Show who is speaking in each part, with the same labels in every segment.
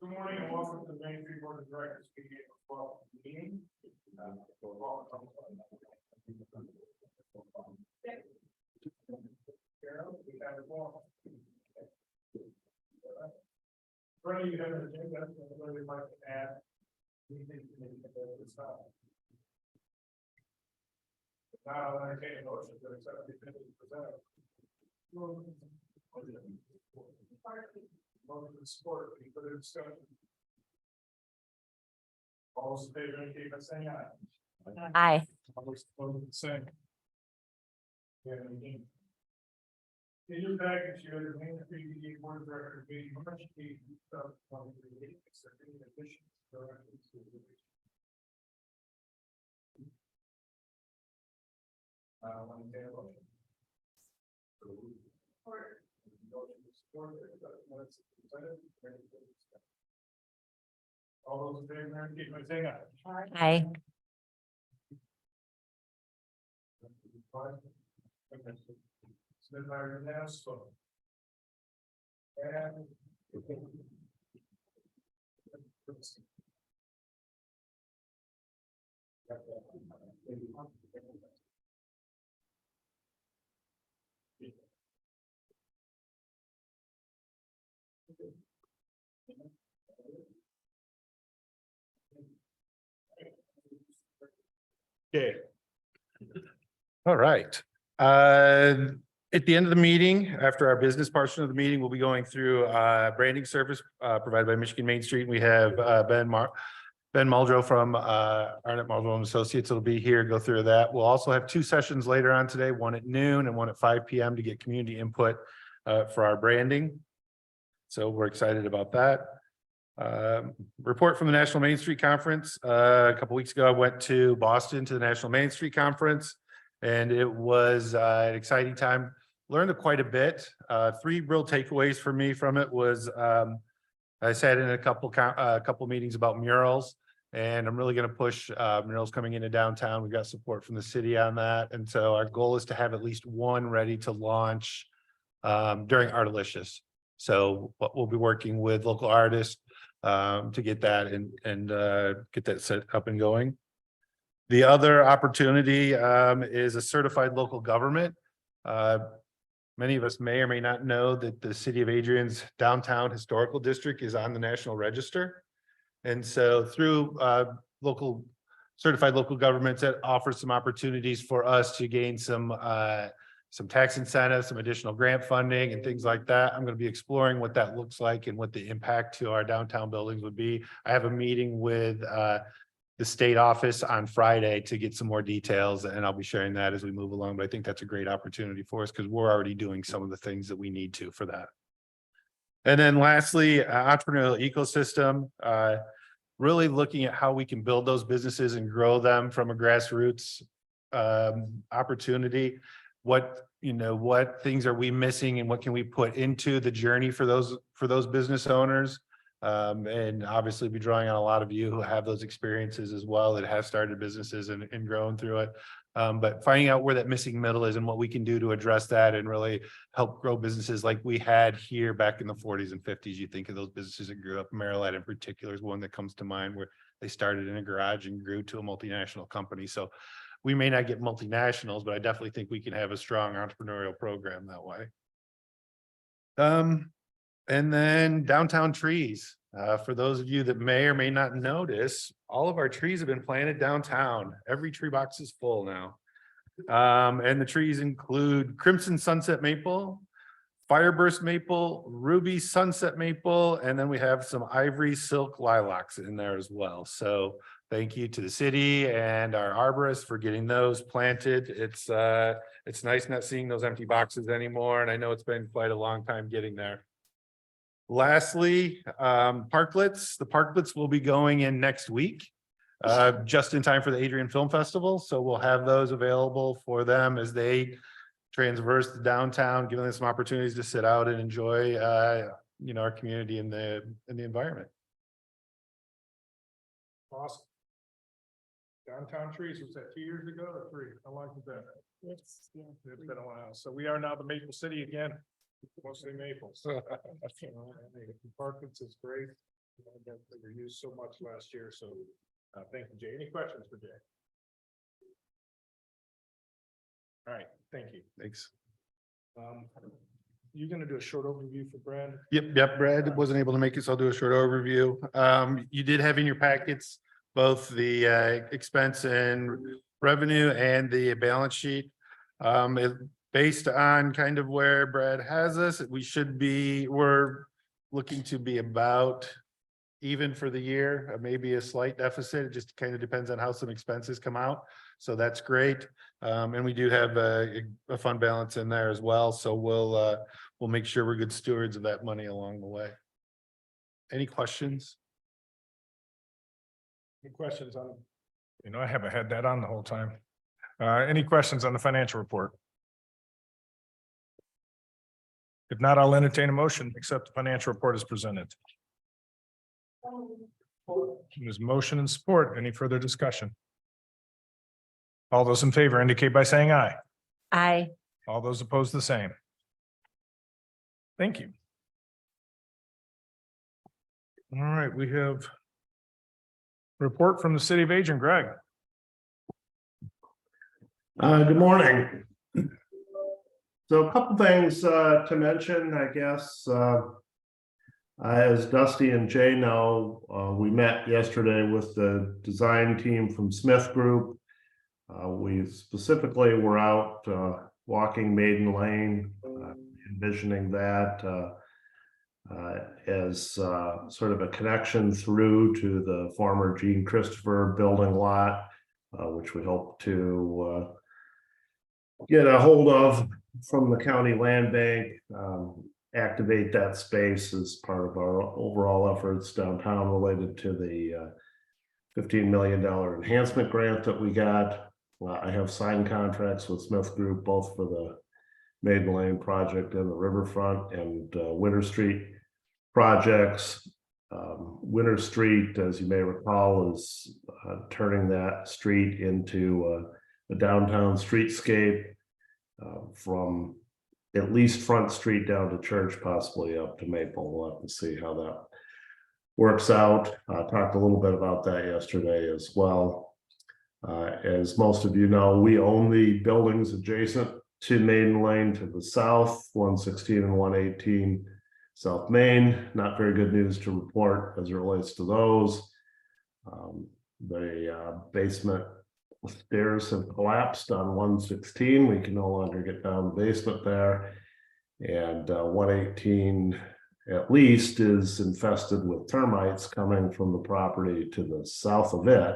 Speaker 1: Good morning and welcome to the Main Street Board of Directors meeting. Brenda, you have an agenda, whether you'd like to add anything to this time. Now I'll entertain a motion to accept the agenda as presented. Motion to support, any further discussion? All those in favor indicate by saying aye.
Speaker 2: Aye.
Speaker 1: All those opposed, the same. In your package, you have the main DDA board of directors meeting March 8th, 2023, accepting additions, corrections to the one day motion. All those in favor indicate by saying aye.
Speaker 2: Aye.
Speaker 1: Submitted by unanimous vote. And
Speaker 3: Okay. All right. At the end of the meeting, after our business portion of the meeting, we'll be going through branding service provided by Michigan Main Street. We have Ben Muldrow from Arnett Muldrow and Associates will be here, go through that. We'll also have two sessions later on today, one at noon and one at 5 p.m. to get community input for our branding. So we're excited about that. Report from the National Main Street Conference. A couple weeks ago, I went to Boston to the National Main Street Conference, and it was an exciting time. Learned quite a bit. Three real takeaways for me from it was I sat in a couple meetings about murals, and I'm really going to push murals coming into downtown. We've got support from the city on that, and so our goal is to have at least one ready to launch during Artalicious. So we'll be working with local artists to get that and get that set up and going. The other opportunity is a certified local government. Many of us may or may not know that the city of Adrian's downtown historical district is on the National Register. And so through certified local governments, that offers some opportunities for us to gain some tax incentives, some additional grant funding and things like that. I'm going to be exploring what that looks like and what the impact to our downtown buildings would be. I have a meeting with the state office on Friday to get some more details, and I'll be sharing that as we move along. But I think that's a great opportunity for us because we're already doing some of the things that we need to for that. And then lastly, entrepreneurial ecosystem, really looking at how we can build those businesses and grow them from a grassroots opportunity. What things are we missing and what can we put into the journey for those business owners? And obviously be drawing on a lot of you who have those experiences as well that have started businesses and grown through it. But finding out where that missing middle is and what we can do to address that and really help grow businesses like we had here back in the 40s and 50s. You think of those businesses that grew up. Maryland in particular is one that comes to mind where they started in a garage and grew to a multinational company. So we may not get multinationals, but I definitely think we can have a strong entrepreneurial program that way. And then downtown trees. For those of you that may or may not notice, all of our trees have been planted downtown. Every tree box is full now. And the trees include crimson sunset maple, fireburst maple, ruby sunset maple, and then we have some ivory silk lilacs in there as well. So thank you to the city and our arborists for getting those planted. It's nice not seeing those empty boxes anymore, and I know it's been quite a long time getting there. Lastly, parklets. The parklets will be going in next week, just in time for the Adrian Film Festival. So we'll have those available for them as they transverse the downtown, giving them some opportunities to sit out and enjoy, our community in the environment.
Speaker 1: Awesome. Downtown trees, was that 2 years ago or 3? How long has that? It's been a while. So we are now the Maple City again. Mostly maples. Parklands is great.
Speaker 2: That were used so much last year, so thank you, Jay. Any questions for Jay? All right, thank you.
Speaker 3: Thanks.
Speaker 2: You're gonna do a short overview for Brad?
Speaker 3: Yep, Brad wasn't able to make it, so I'll do a short overview. You did have in your packets both the expense and revenue and the balance sheet. Based on kind of where Brad has us, we're looking to be about even for the year, maybe a slight deficit. It just kind of depends on how some expenses come out. So that's great. And we do have a fund balance in there as well. So we'll make sure we're good stewards of that money along the way. Any questions?
Speaker 2: Any questions on? I haven't had that on the whole time. Any questions on the financial report? If not, I'll entertain a motion, accept the financial report as presented. There's motion and support. Any further discussion? All those in favor indicate by saying aye.
Speaker 4: Aye.
Speaker 2: All those opposed, the same. Thank you. All right, we have report from the City of Adrian, Greg.
Speaker 5: Good morning. So a couple things to mention, I guess. As Dusty and Jay know, we met yesterday with the design team from Smith Group. We specifically were out walking Maiden Lane, envisioning that as sort of a connection through to the former Gene Christopher building lot, which we hope to get a hold of from the county land bank, activate that space as part of our overall efforts downtown related to the $15 million enhancement grant that we got. I have signed contracts with Smith Group, both for the Maiden Lane project and the Riverfront and Winter Street projects. Winter Street, as you may recall, is turning that street into a downtown streetscape from at least Front Street down to Church, possibly up to Maple. We'll have to see how that works out. Talked a little bit about that yesterday as well. As most of you know, we own the buildings adjacent to Maiden Lane to the south, 116 and 118 South Main. Not very good news to report as it relates to those. The basement stairs have collapsed on 116. We can no longer get down the basement there. And 118 at least is infested with termites coming from the property to the south of it.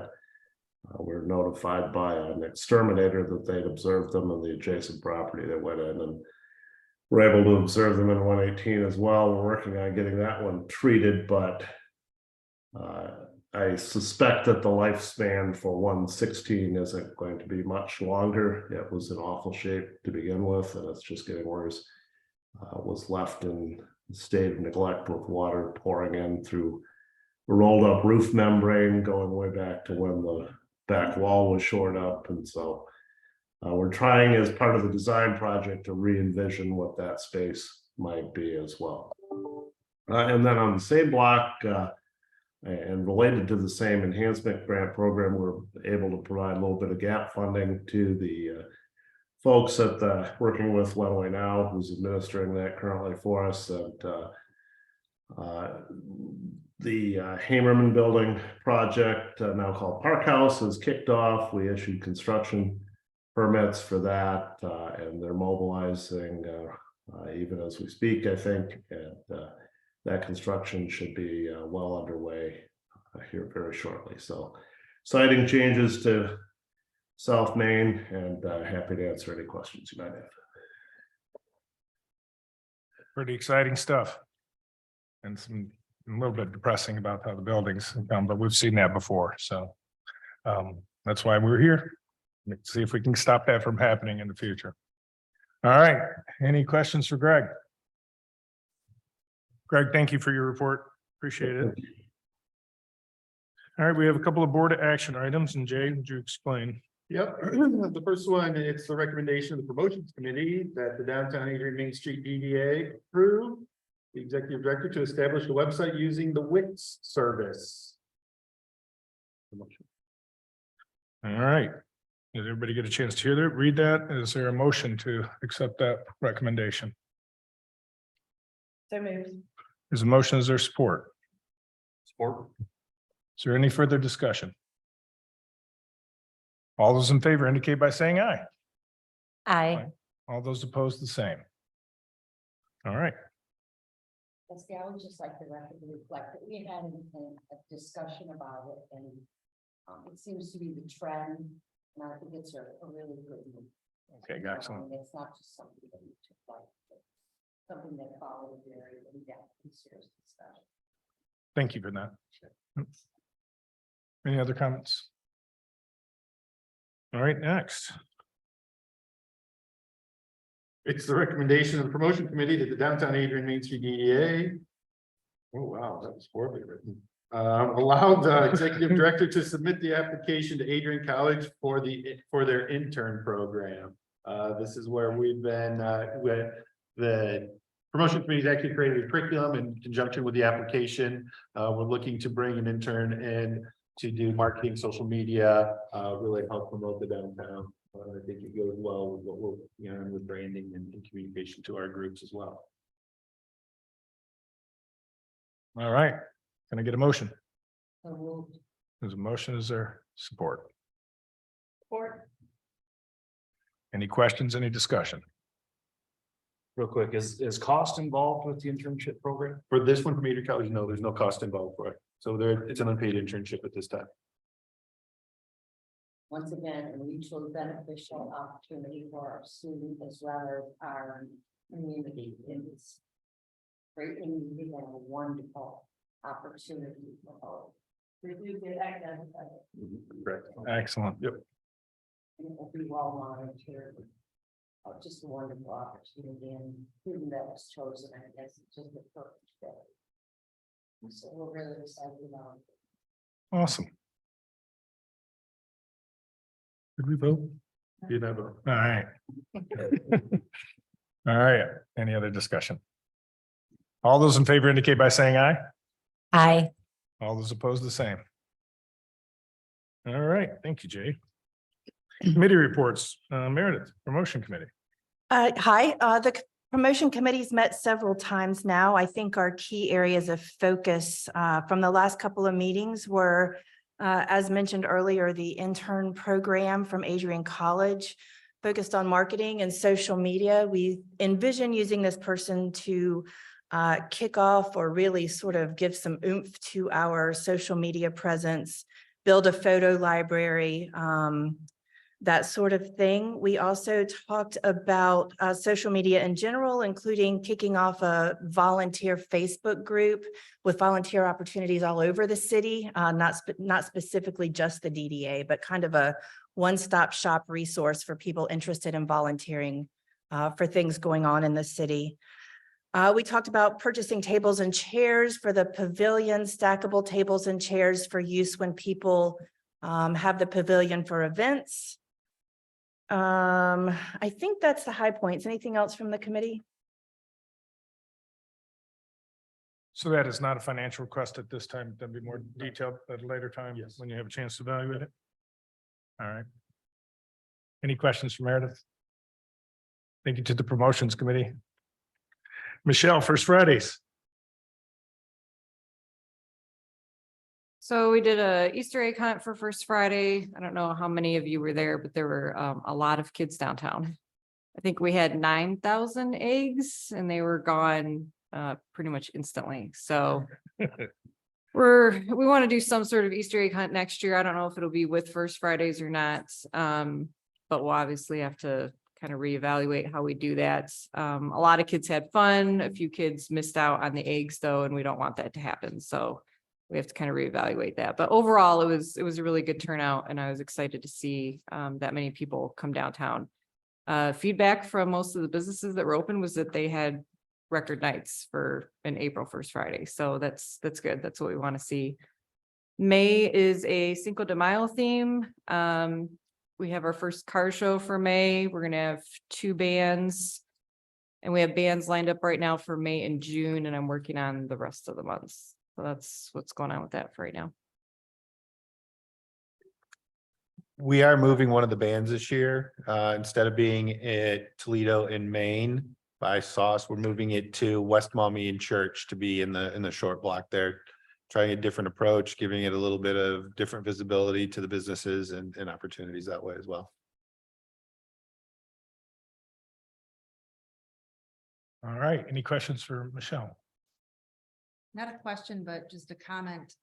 Speaker 5: We're notified by an exterminator that they'd observed them in the adjacent property. They went in and were able to observe them in 118 as well. We're working on getting that one treated, but I suspect that the lifespan for 116 isn't going to be much longer. It was in awful shape to begin with, and it's just getting worse. Was left in a state of neglect with water pouring in through a rolled up roof membrane going way back to when the back wall was shored up. And so we're trying as part of the design project to re-envision what that space might be as well. And then on the same block, and related to the same enhancement grant program, we're able to provide a little bit of gap funding to the folks at the working with Lenawee Now, who's administering that currently for us. And the Hamerman building project, now called Park House, has kicked off. We issued construction permits for that, and they're mobilizing even as we speak, I think. And that construction should be well underway here very shortly. So exciting changes to South Main, and happy to answer any questions you might have.
Speaker 2: Pretty exciting stuff. And a little bit depressing about how the buildings come, but we've seen that before. So that's why we're here. Let's see if we can stop that from happening in the future. All right. Any questions for Greg? Greg, thank you for your report. Appreciate it. All right, we have a couple of board action items, and Jay, would you explain?
Speaker 3: Yep, the first one, it's the recommendation of the promotions committee that the downtown Adrian Main Street DDA approve the executive director to establish a website using the Wix service.
Speaker 2: All right. Did everybody get a chance to hear that? Read that? Is there a motion to accept that recommendation?
Speaker 4: So moved.
Speaker 2: Is a motion, is there support?
Speaker 3: Support.
Speaker 2: Is there any further discussion? All those in favor indicate by saying aye.
Speaker 4: Aye.
Speaker 2: All those opposed, the same. All right.
Speaker 6: Leslie, I would just like the record to reflect that we had a discussion about it, and it seems to be the trend, and I think it's a really good move.
Speaker 2: Okay, excellent.
Speaker 6: It's not just something that we took like, but something that followed very in-depth and serious discussion.
Speaker 2: Thank you for that. Any other comments? All right, next.
Speaker 3: It's the recommendation of the promotion committee that the downtown Adrian Main Street DDA. Oh, wow, that was horribly written. Allow the executive director to submit the application to Adrian College for their intern program. This is where we've been, with the promotion committee has actually created a curriculum in conjunction with the application. We're looking to bring an intern in to do marketing, social media, really help promote the downtown. I think it goes well with what we're, with branding and communication to our groups as well.
Speaker 2: All right. Can I get a motion?
Speaker 6: So moved.
Speaker 2: There's a motion, is there support?
Speaker 4: Support.
Speaker 2: Any questions, any discussion?
Speaker 7: Real quick, is cost involved with the internship program?
Speaker 3: For this one from Adrian College, no, there's no cost involved for it. So it's an unpaid internship at this time.
Speaker 6: Once again, a mutually beneficial opportunity for our students as well as our community in this greatly needed and a wonderful opportunity for all. We do get identified.
Speaker 3: Correct.
Speaker 2: Excellent. Yep.
Speaker 6: And it will be well monitored. Just a wonderful opportunity, and student that was chosen, I guess, it's just a perfect fit. So we're really excited about it.
Speaker 2: Awesome. Did we vote?
Speaker 3: You know,
Speaker 2: All right. All right. Any other discussion? All those in favor indicate by saying aye.
Speaker 4: Aye.
Speaker 2: All those opposed, the same. All right. Thank you, Jay. Committee reports, Meredith, promotion committee.
Speaker 4: Hi, the promotion committee's met several times now. I think our key areas of focus from the last couple of meetings were, as mentioned earlier, the intern program from Adrian College focused on marketing and social media. We envision using this person to kick off or really sort of give some oomph to our social media presence, build a photo library, that sort of thing. We also talked about social media in general, including kicking off a volunteer Facebook group with volunteer opportunities all over the city, not specifically just the DDA, but kind of a one-stop shop resource for people interested in volunteering for things going on in the city. We talked about purchasing tables and chairs for the pavilion, stackable tables and chairs for use when people have the pavilion for events. I think that's the high points. Anything else from the committee?
Speaker 2: So that is not a financial request at this time. There'll be more detailed at a later time.
Speaker 3: Yes.
Speaker 2: When you have a chance to evaluate it. All right. Any questions for Meredith? Thank you to the promotions committee. Michelle, First Fridays.
Speaker 8: So we did a Easter egg hunt for First Friday. I don't know how many of you were there, but there were a lot of kids downtown. I think we had 9,000 eggs and they were gone pretty much instantly. So we want to do some sort of Easter egg hunt next year. I don't know if it'll be with First Fridays or not. But we'll obviously have to kind of reevaluate how we do that. A lot of kids had fun. A few kids missed out on the eggs though, and we don't want that to happen. So we have to kind of reevaluate that. But overall, it was a really good turnout and I was excited to see that many people come downtown. Feedback from most of the businesses that were open was that they had record nights for an April First Friday. So that's good. That's what we want to see. May is a Cinco de Mayo theme. We have our first car show for May. We're going to have 2 bands. And we have bands lined up right now for May and June, and I'm working on the rest of the months. So that's what's going on with that for right now.
Speaker 3: We are moving one of the bands this year, instead of being at Toledo in Maine by Sauce, we're moving it to West Maumee Church to be in the short block there. Trying a different approach, giving it a little bit of different visibility to the businesses and opportunities that way as well.
Speaker 2: All right, any questions for Michelle?
Speaker 9: Not a question, but just a comment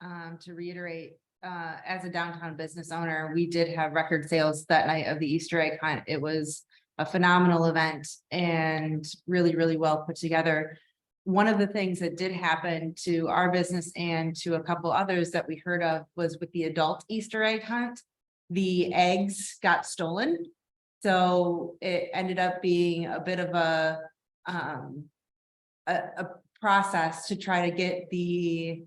Speaker 9: to reiterate, as a downtown business owner, we did have record sales that night of the Easter egg hunt. It was a phenomenal event and really, really well put together. One of the things that did happen to our business and to a couple others that we heard of was with the adult Easter egg hunt, the eggs got stolen. So it ended up being a bit of a process to try to get the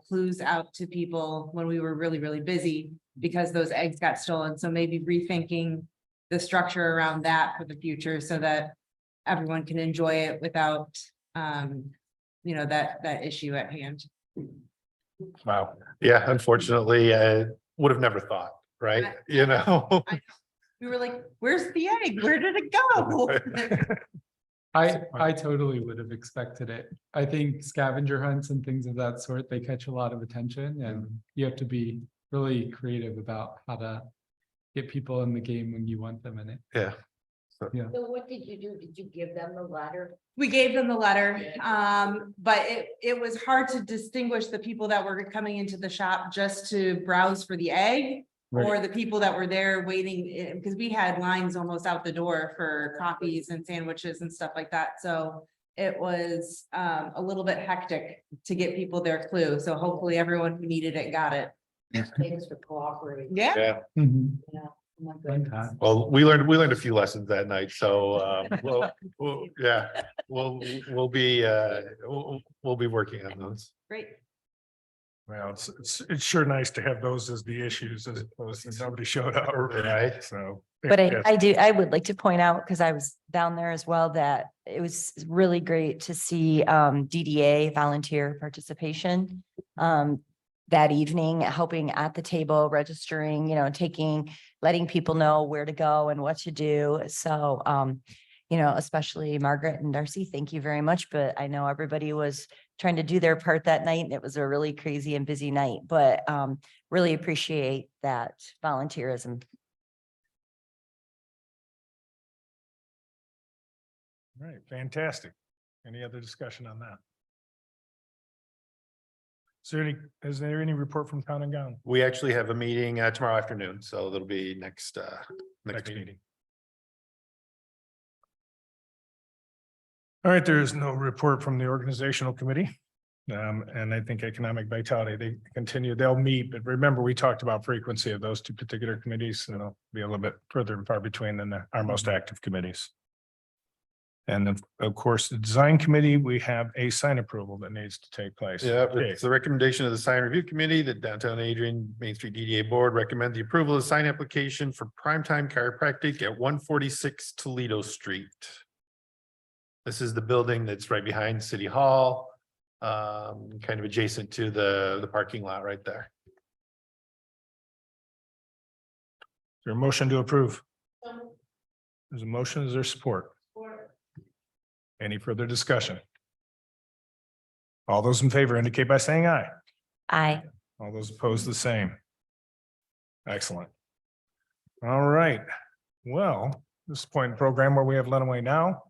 Speaker 9: clues out to people when we were really, really busy because those eggs got stolen. So maybe rethinking the structure around that for the future so that everyone can enjoy it without that issue at hand.
Speaker 2: Wow.
Speaker 3: Yeah, unfortunately, would have never thought, right? You know?
Speaker 9: We were like, where's the egg? Where did it go?
Speaker 10: I totally would have expected it. I think scavenger hunts and things of that sort, they catch a lot of attention and you have to be really creative about how to get people in the game when you want them in it.
Speaker 3: Yeah.
Speaker 6: So what did you do? Did you give them the letter?
Speaker 9: We gave them the letter, but it was hard to distinguish the people that were coming into the shop just to browse for the egg.
Speaker 10: Right.
Speaker 9: Or the people that were there waiting, because we had lines almost out the door for coffees and sandwiches and stuff like that. So it was a little bit hectic to get people their clue. So hopefully everyone who needed it got it.
Speaker 6: Thanks for cooperating.
Speaker 9: Yeah.
Speaker 3: Yeah.
Speaker 10: Mhm.
Speaker 6: Yeah. Oh my
Speaker 10: Fun
Speaker 6: goodness.
Speaker 10: time.
Speaker 3: Well, we learned a few lessons that night. So we'll be working on those.
Speaker 9: Great.
Speaker 2: Well, it's sure nice to have those as the issues as opposed to nobody showed up.
Speaker 3: Right.
Speaker 2: So.
Speaker 11: But
Speaker 2: yes.
Speaker 11: I would like to point out, because I was down there as well, that it was really great to see DDA volunteer participation that evening, helping at the table, registering, letting people know where to go and what to do. So, especially Margaret and Darcy, thank you very much. But I know everybody was trying to do their part that night, and it was a really crazy and busy night, but really appreciate that volunteerism.
Speaker 2: All right, fantastic. Any other discussion on that? Is there any report from Town and Gown?
Speaker 3: We actually have a meeting tomorrow afternoon, so that'll be next
Speaker 2: Meeting. All right, there is no report from the organizational committee. And I think economic vitality, they continue, they'll meet, but remember, we talked about frequency of those two particular committees, and it'll be a little bit further and far between than our most active committees. And then, of course, the design committee, we have a sign approval that needs to take place.
Speaker 3: Yeah,
Speaker 2: Okay.
Speaker 3: it's the recommendation of the sign review committee, the downtown Adrian Main Street DDA board recommend the approval of the sign application for Primetime Chiropractic at 146 Toledo Street. This is the building that's right behind City Hall, kind of adjacent to the parking lot right there.
Speaker 2: Is there a motion to approve? There's a motion, is there support? Any further discussion? All those in favor indicate by saying aye.
Speaker 11: Aye.
Speaker 2: All those opposed, the same. Excellent. All right. Well, this is point in the program where we have Lenawee now.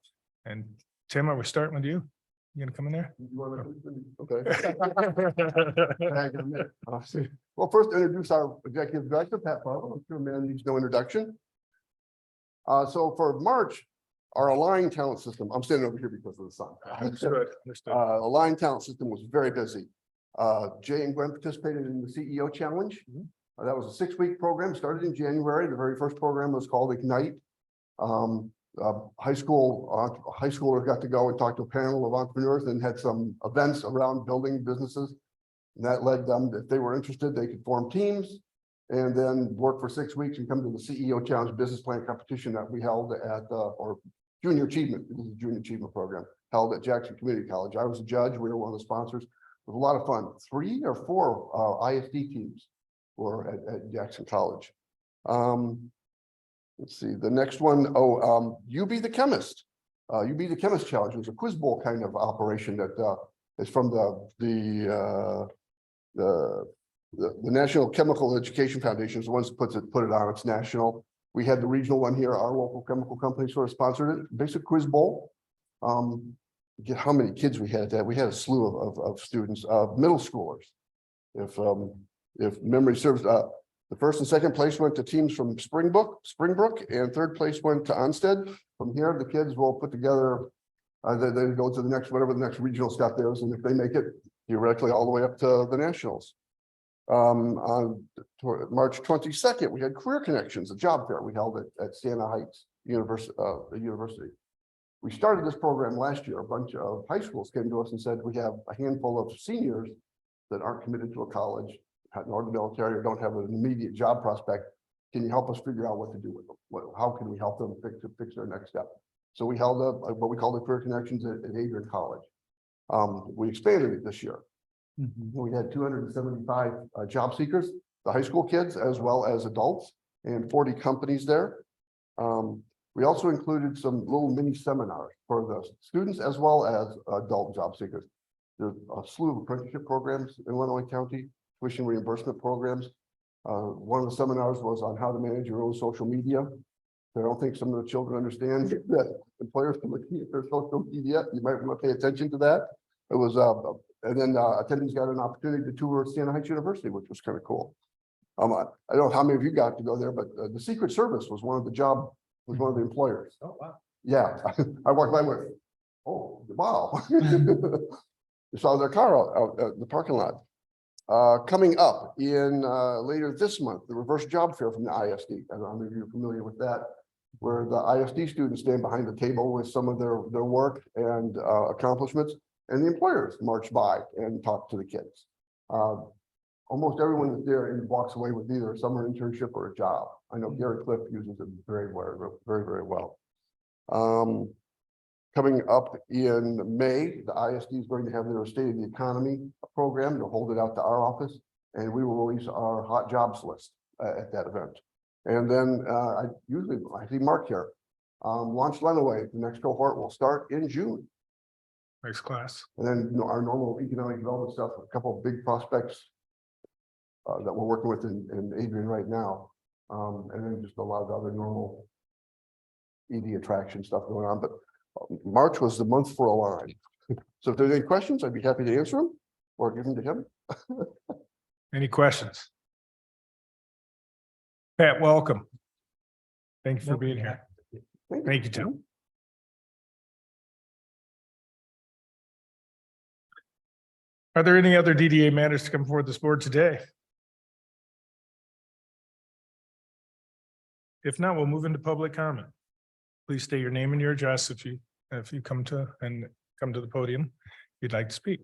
Speaker 2: And Tim, are we starting with you? You gonna come in there?
Speaker 12: Okay. Well, first introduce our executive director, Pat Farwell. I'm sure man needs no introduction. So for March, our aligned talent system, I'm standing over here because of the sun.
Speaker 2: Understood.
Speaker 12: Aligned talent system was very busy. Jay and Gwen participated in the CEO challenge. That was a 6-week program, started in January. The very first program was called Ignite. High schoolers got to go and talk to a panel of entrepreneurs and had some events around building businesses. And that led them, if they were interested, they could form teams and then work for 6 weeks and come to the CEO challenge business plan competition that we held at, or Junior Achievement, this is a Junior Achievement Program held at Jackson Community College. I was a judge. We were one of the sponsors. It was a lot of fun. 3 or 4 ISD teams were at Jackson College. Let's see, the next one, You Be the Chemist. You Be the Chemist Challenge was a quiz bowl kind of operation that is from the National Chemical Education Foundation is the ones that put it on. It's national. We had the regional one here. Our local chemical company sort of sponsored it. Basic quiz bowl. Get how many kids we had that? We had a slew of students, middle schoolers. If memory serves, the first and second place went to teams from Springbrook, and third place went to Onstead. From here, the kids will put together, they go to the next, whatever the next regional step is, and if they make it theoretically all the way up to the nationals. On March 22nd, we had Career Connections, a job fair we held at Siena Heights University. We started this program last year. A bunch of high schools came to us and said, we have a handful of seniors that aren't committed to a college, nor the military, or don't have an immediate job prospect. Can you help us figure out what to do with them? How can we help them fix their next step? So we held up what we call the Career Connections at Adrian College. We expanded it this year. We had 275 job seekers, the high school kids as well as adults, and 40 companies there. We also included some little mini seminars for the students as well as adult job seekers. There's a slew of apprenticeship programs in Illinois County, tuition reimbursement programs. One of the seminars was on how to manage your own social media. I don't think some of the children understand that employers can look at their social media. You might want to pay attention to that. It was, and then attendees got an opportunity to tour Siena Heights University, which was kind of cool. I don't know how many of you got to go there, but the Secret Service was one of the employers.
Speaker 1: Oh, wow.
Speaker 12: Yeah, I walked by with, oh, wow. You saw their car out at the parking lot. Coming up in later this month, the reverse job fair from the ISD. I don't know how many of you are familiar with that, where the ISD students stand behind the table with some of their work and accomplishments, and the employers march by and talk to the kids. Almost everyone that's there and walks away with either a summer internship or a job. I know Gary Cliff uses it very well. Coming up in May, the ISD is going to have their State of the Economy program. They'll hold it out to our office, and we will release our hot jobs list at that event. And then I see Mark here. Launch Lenaway, the next cohort will start in June.
Speaker 2: Next class.
Speaker 12: And then our normal economic development stuff, a couple of big prospects that we're working with in Adrian right now. And then just a lot of other normal ED attraction stuff going on. But March was the month for Align. So if there's any questions, I'd be happy to answer them or give them to him.
Speaker 2: Any questions? Pat, welcome. Thank you for being here. Thank you, Tim. Are there any other DDA matters to come forward this board today? If not, we'll move into public comment. Please state your name and your address if you come to the podium, if you'd like to speak.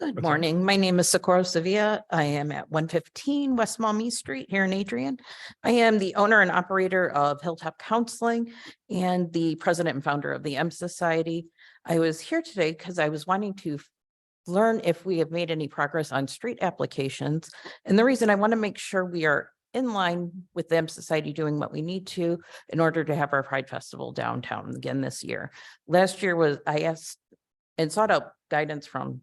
Speaker 13: Good
Speaker 2: What's
Speaker 13: morning. My name is Socorro Sevilla. I am at 115 West Maumee Street here in Adrian. I am the owner and operator of Hilltop Counseling and the president and founder of the M Society. I was here today because I was wanting to learn if we have made any progress on street applications. And the reason I want to make sure we are in line with the M Society doing what we need to in order to have our Pride Festival downtown again this year. Last year I asked and sought out guidance from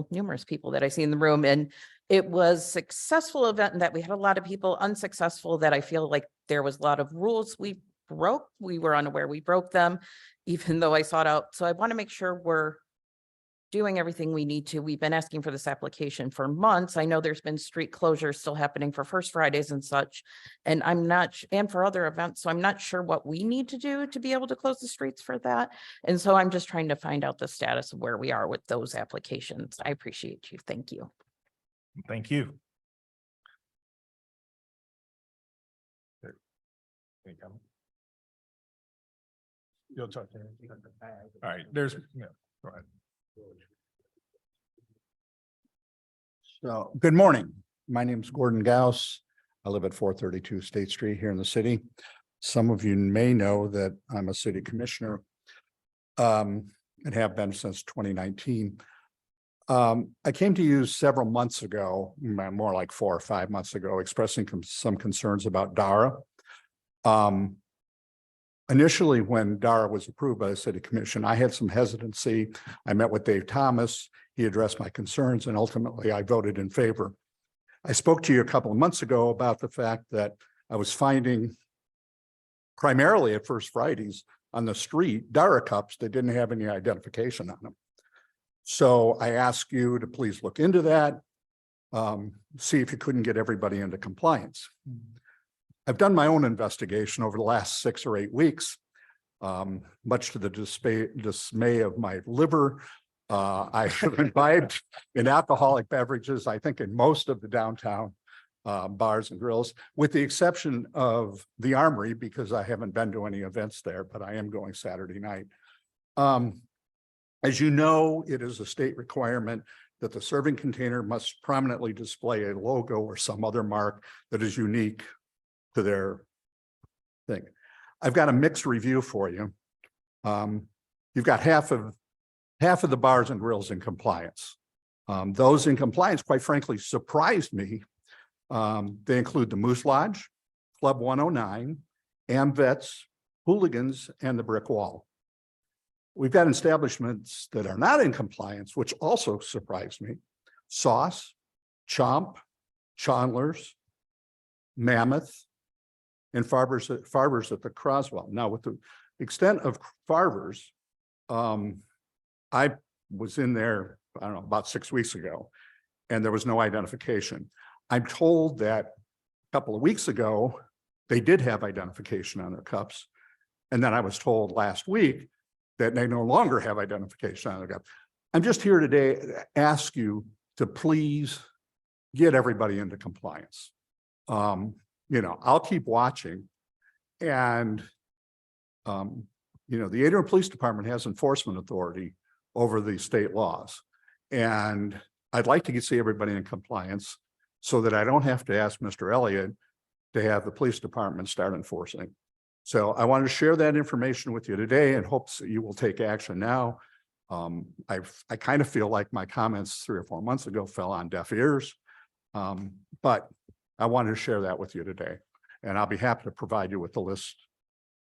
Speaker 13: numerous people that I see in the room, and it was a successful event in that we had a lot of people, unsuccessful that I feel like there was a lot of rules we broke. We were unaware we broke them, even though I sought out. So I want to make sure we're doing everything we need to. We've been asking for this application for months. I know there's been street closures still happening for First Fridays and such, and and for other events. So I'm not sure what we need to do to be able to close the streets for that. And so I'm just trying to find out the status of where we are with those applications. I appreciate you. Thank you.
Speaker 2: Thank you. You'll talk to him. All right, go ahead.
Speaker 14: So, good morning. My name is Gordon Gauss. I live at 432 State Street here in the city. Some of you may know that I'm a city commissioner. And have been since 2019. I came to you several months ago, more like 4 or 5 months ago, expressing some concerns about DARA. Initially, when DARA was approved by the city commission, I had some hesitancy. I met with Dave Thomas. He addressed my concerns and ultimately I voted in favor. I spoke to you a couple of months ago about the fact that I was finding primarily at First Fridays on the street, DARA cups that didn't have any identification on them. So I asked you to please look into that, see if you couldn't get everybody into compliance. I've done my own investigation over the last 6 or 8 weeks, much to the dismay of my liver. I have imbibed in alcoholic beverages, I think in most of the downtown bars and grills, with the exception of the Armory, because I haven't been to any events there, but I am going Saturday night. As you know, it is a state requirement that the serving container must prominently display a logo or some other mark that is unique to their thing. I've got a mixed review for you. You've got half of the bars and grills in compliance. Those in compliance, quite frankly, surprised me. They include the Moose Lodge, Club 109, AmVets, Hooligans, and the Brick Wall. We've got establishments that are not in compliance, which also surprised me. Sauce, Chomp, Chandler's, Mammoth, and Farber's at the Croswell. Now, with the extent of Farber's, I was in there, I don't know, about 6 weeks ago, and there was no identification. I'm told that a couple of weeks ago, they did have identification on their cups. And then I was told last week that they no longer have identification on their cups. I'm just here today to ask you to please get everybody into compliance. I'll keep watching. And, the Adrian Police Department has enforcement authority over the state laws. And I'd like to see everybody in compliance so that I don't have to ask Mr. Elliott to have the police department start enforcing. So I wanted to share that information with you today in hopes that you will take action now. I kind of feel like my comments 3 or 4 months ago fell on deaf ears, but I wanted to share that with you today. And I'll be happy to provide you with the list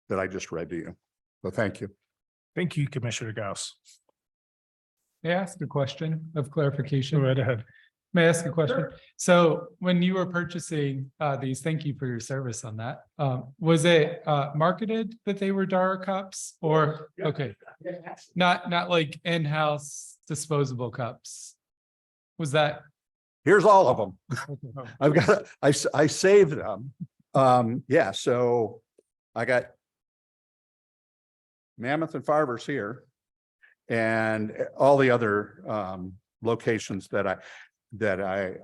Speaker 14: that I just read to you. So thank you.
Speaker 2: Thank you, Commissioner Gauss.
Speaker 10: May I ask a question of clarification?
Speaker 2: Go right ahead.
Speaker 10: May I ask a question? So when you were purchasing these, thank you for your service on that. Was it marketed that they were DARA cups or, okay, not like in-house disposable cups? Was that?
Speaker 14: Here's all of them. I've got, I saved them. Yeah, so I got Mammoth and Farber's here and all the other locations that I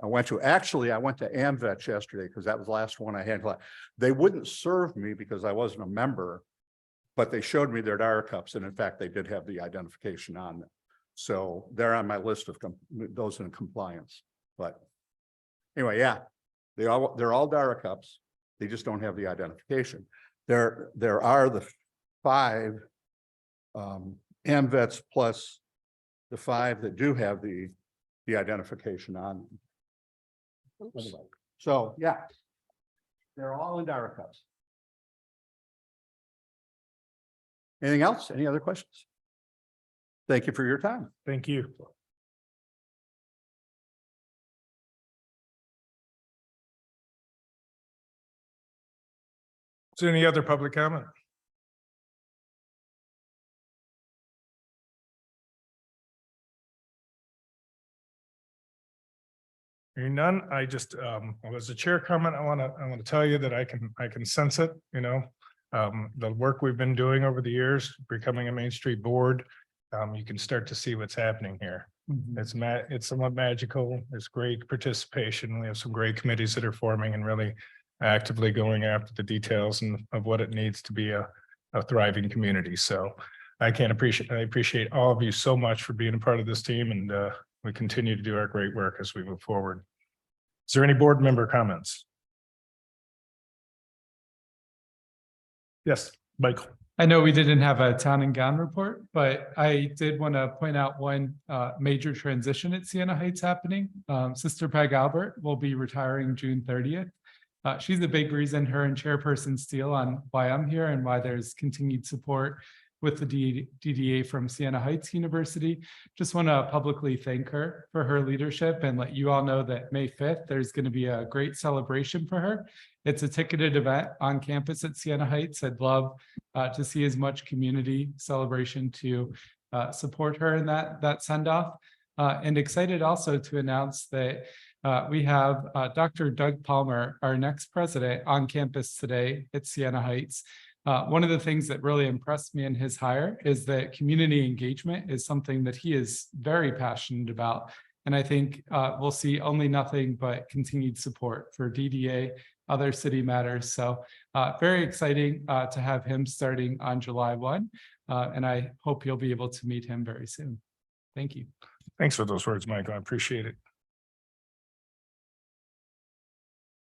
Speaker 14: went to. Actually, I went to AmVets yesterday because that was the last one I had. They wouldn't serve me because I wasn't a member, but they showed me their DARA cups. And in fact, they did have the identification on them. So they're on my list of those in compliance. But anyway, yeah, they're all DARA cups. They just don't have the identification. There are the 5 AmVets plus the 5 that do have the identification on them. So yeah, they're all in DARA cups. Anything else? Any other questions? Thank you for your time.
Speaker 2: Thank you. Is there any other public comment? Hearing none, I just, as a chair comment, I want to tell you that I can sense it, the work we've been doing over the years, becoming a Main Street board, you can start to see what's happening here. It's somewhat magical. There's great participation. We have some great committees that are forming and really actively going after the details and of what it needs to be a thriving community. So I appreciate all of you so much for being a part of this team, and we continue to do our great work as we move forward. Is there any board member comments? Yes, Michael.
Speaker 10: I know we didn't have a town and gown report, but I did want to point out one major transition at Siena Heights happening. Sister Peg Albert will be retiring June 30th. She's a big reason, her and Chairperson Steele, on why I'm here and why there's continued support with the DDA from Siena Heights University. Just want to publicly thank her for her leadership and let you all know that May 5th, there's going to be a great celebration for her. It's a ticketed event on campus at Siena Heights. I'd love to see as much community celebration to support her in that send-off. And excited also to announce that we have Dr. Doug Palmer, our next president, on campus today at Siena Heights. One of the things that really impressed me in his hire is that community engagement is something that he is very passionate about. And I think we'll see only nothing but continued support for DDA, other city matters. So very exciting to have him starting on July 1. And I hope you'll be able to meet him very soon. Thank you.
Speaker 2: Thanks for those words, Michael. I appreciate it.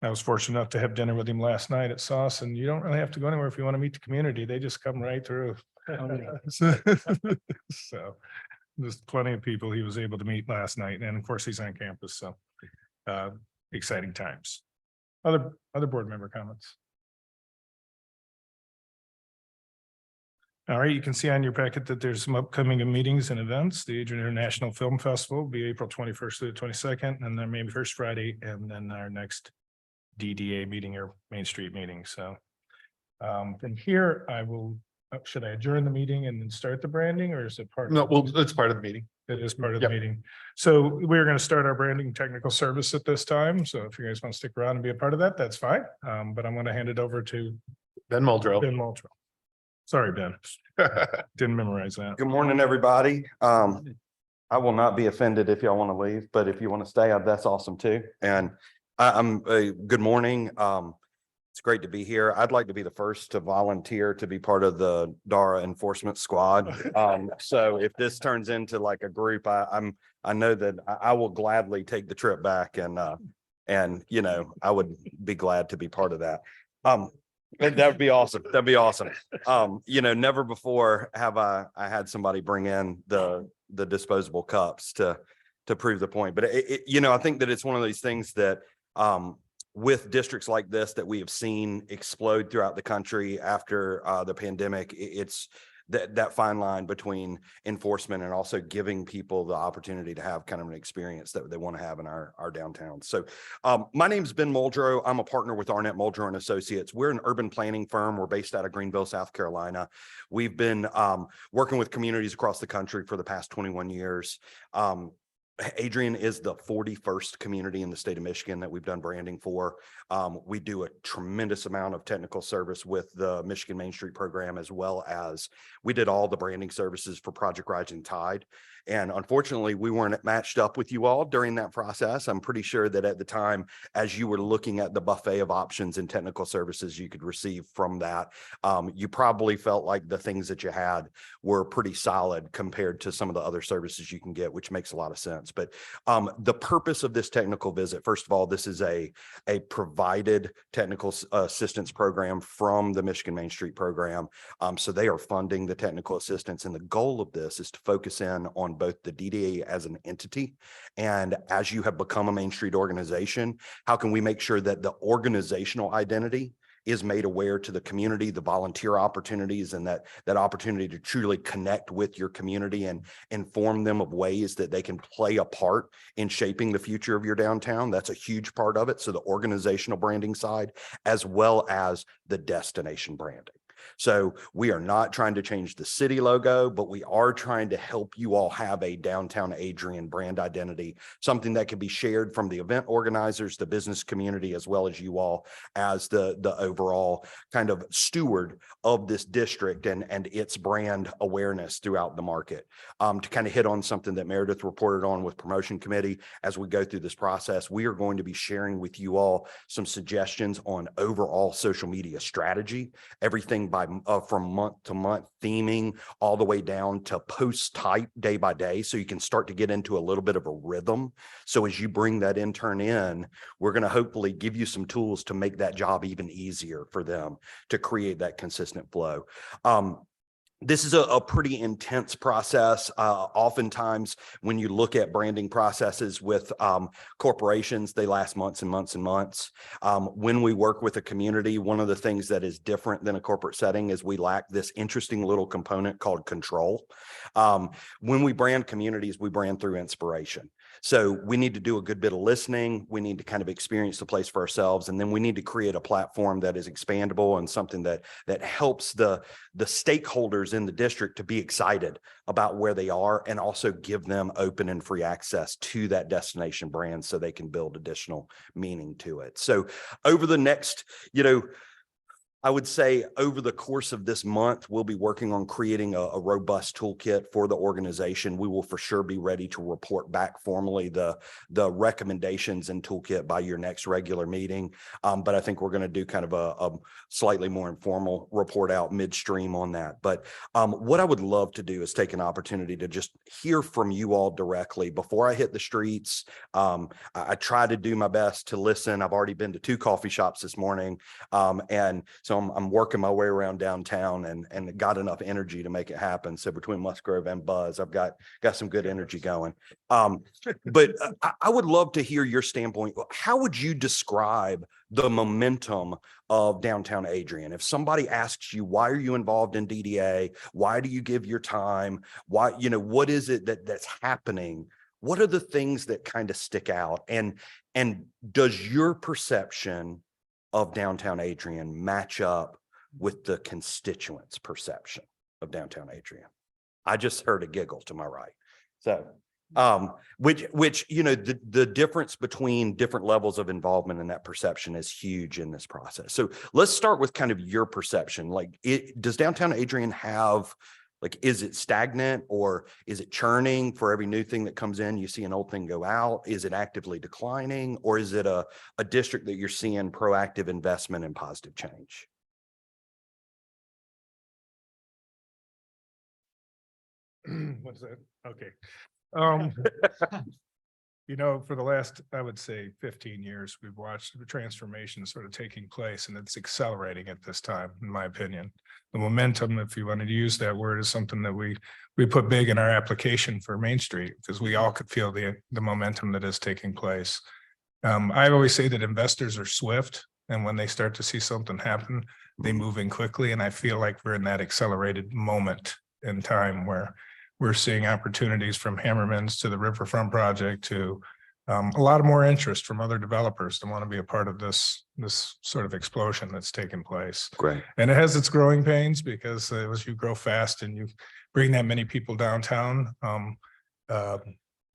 Speaker 2: I was fortunate enough to have dinner with him last night at Sauce, and you don't really have to go anywhere if you want to meet the community. They just come right through. So there's plenty of people he was able to meet last night, and of course he's on campus. So exciting times. Other board member comments. All right, you can see on your packet that there's some upcoming meetings and events. The Adrian International Film Festival will be April 21st to the 22nd, and then maybe first Friday, and then our next DDA meeting or Main Street meeting. So from here, I will, should I adjourn the meeting and then start the branding, or is it part?
Speaker 3: No, well, it's part of the meeting.
Speaker 2: It is part of
Speaker 3: Yep.
Speaker 2: the meeting. So we're going to start our branding technical service at this time. So if you guys want to stick around and be a part of that, that's fine. But I'm going to hand it over to
Speaker 3: Ben Muldrow.
Speaker 2: Ben Muldrow. Sorry, Ben. Didn't memorize that.
Speaker 15: Good morning, everybody. I will not be offended if y'all want to leave, but if you want to stay, that's awesome too. And good morning. It's great to be here. I'd like to be the first to volunteer to be part of the DARA enforcement squad. So if this turns into like a group, I know that I will gladly take the trip back, and you know, I would be glad to be part of that. That would be awesome. That'd be awesome. You know, never before have I had somebody bring in the disposable cups to prove the point. But you know, I think that it's one of these things that with districts like this that we have seen explode throughout the country after the pandemic, it's that fine line between enforcement and also giving people the opportunity to have kind of an experience that they want to have in our downtown. So my name is Ben Muldrow. I'm a partner with Arnett Muldrow and Associates. We're an urban planning firm. We're based out of Greenville, South Carolina. We've been working with communities across the country for the past 21 years. Adrian is the 41st community in the state of Michigan that we've done branding for. We do a tremendous amount of technical service with the Michigan Main Street program, as well as we did all the branding services for Project Rising Tide. And unfortunately, we weren't matched up with you all during that process. I'm pretty sure that at the time, as you were looking at the buffet of options and technical services you could receive from that, you probably felt like the things that you had were pretty solid compared to some of the other services you can get, which makes a lot of sense. But the purpose of this technical visit, first of all, this is a provided technical assistance program from the Michigan Main Street program. So they are funding the technical assistance. And the goal of this is to focus in on both the DDA as an entity, and as you have become a Main Street organization, how can we make sure that the organizational identity is made aware to the community, the volunteer opportunities, and that opportunity to truly connect with your community and inform them of ways that they can play a part in shaping the future of your downtown. That's a huge part of it. So the organizational branding side, as well as the destination branding. So we are not trying to change the city logo, but we are trying to help you all have a downtown Adrian brand identity, something that can be shared from the event organizers, the business community, as well as you all as the overall kind of steward of this district and its brand awareness throughout the market. To kind of hit on something that Meredith reported on with promotion committee, as we go through this process, we are going to be sharing with you all some suggestions on overall social media strategy, everything from month to month, theming all the way down to post type day by day. So you can start to get into a little bit of a rhythm. So as you bring that intern in, we're going to hopefully give you some tools to make that job even easier for them to create that consistent flow. This is a pretty intense process. Oftentimes, when you look at branding processes with corporations, they last months and months and months. When we work with a community, one of the things that is different than a corporate setting is we lack this interesting little component called control. When we brand communities, we brand through inspiration. So we need to do a good bit of listening. We need to kind of experience the place for ourselves. And then we need to create a platform that is expandable and something that helps the stakeholders in the district to be excited about where they are, and also give them open and free access to that destination brand so they can build additional meaning to it. So over the next, I would say over the course of this month, we'll be working on creating a robust toolkit for the organization. We will for sure be ready to report back formally the recommendations and toolkit by your next regular meeting. But I think we're going to do kind of a slightly more informal report out midstream on that. But what I would love to do is take an opportunity to just hear from you all directly before I hit the streets. I try to do my best to listen. I've already been to 2 coffee shops this morning. And so I'm working my way around downtown and got enough energy to make it happen. So between Musgrove and Buzz, I've got some good energy going. But I would love to hear your standpoint. How would you describe the momentum of downtown Adrian? If somebody asks you, why are you involved in DDA? Why do you give your time? Why, what is it that's happening? What are the things that kind of stick out? And does your perception of downtown Adrian match up with the constituents' perception of downtown Adrian? I just heard a giggle to my right. So, which the difference between different levels of involvement in that perception is huge in this process. So let's start with kind of your perception. Does downtown Adrian have, is it stagnant, or is it churning? For every new thing that comes in, you see an old thing go out? Is it actively declining, or is it a district that you're seeing proactive investment and positive change?
Speaker 2: What's that? Okay. For the last, I would say 15 years, we've watched the transformation sort of taking place, and it's accelerating at this time, in my opinion. The momentum, if you wanted to use that word, is something that we put big in our application for Main Street, because we all could feel the momentum that is taking place. I always say that investors are swift, and when they start to see something happen, they move in quickly. And I feel like we're in that accelerated moment in time where we're seeing opportunities from Hammerman's to the Riverfront project to a lot of more interest from other developers to want to be a part of this sort of explosion that's taken place.
Speaker 15: Great.
Speaker 2: And it has its growing pains, because as you grow fast and you bring that many people downtown,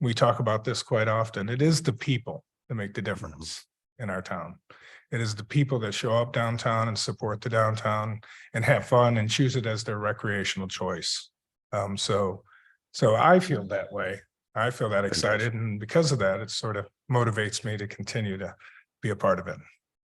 Speaker 2: we talk about this quite often. It is the people that make the difference in our town. It is the people that show up downtown and support the downtown and have fun and choose it as their recreational choice. So I feel that way. I feel that excited. And because of that, it sort of motivates me to continue to be a part of it.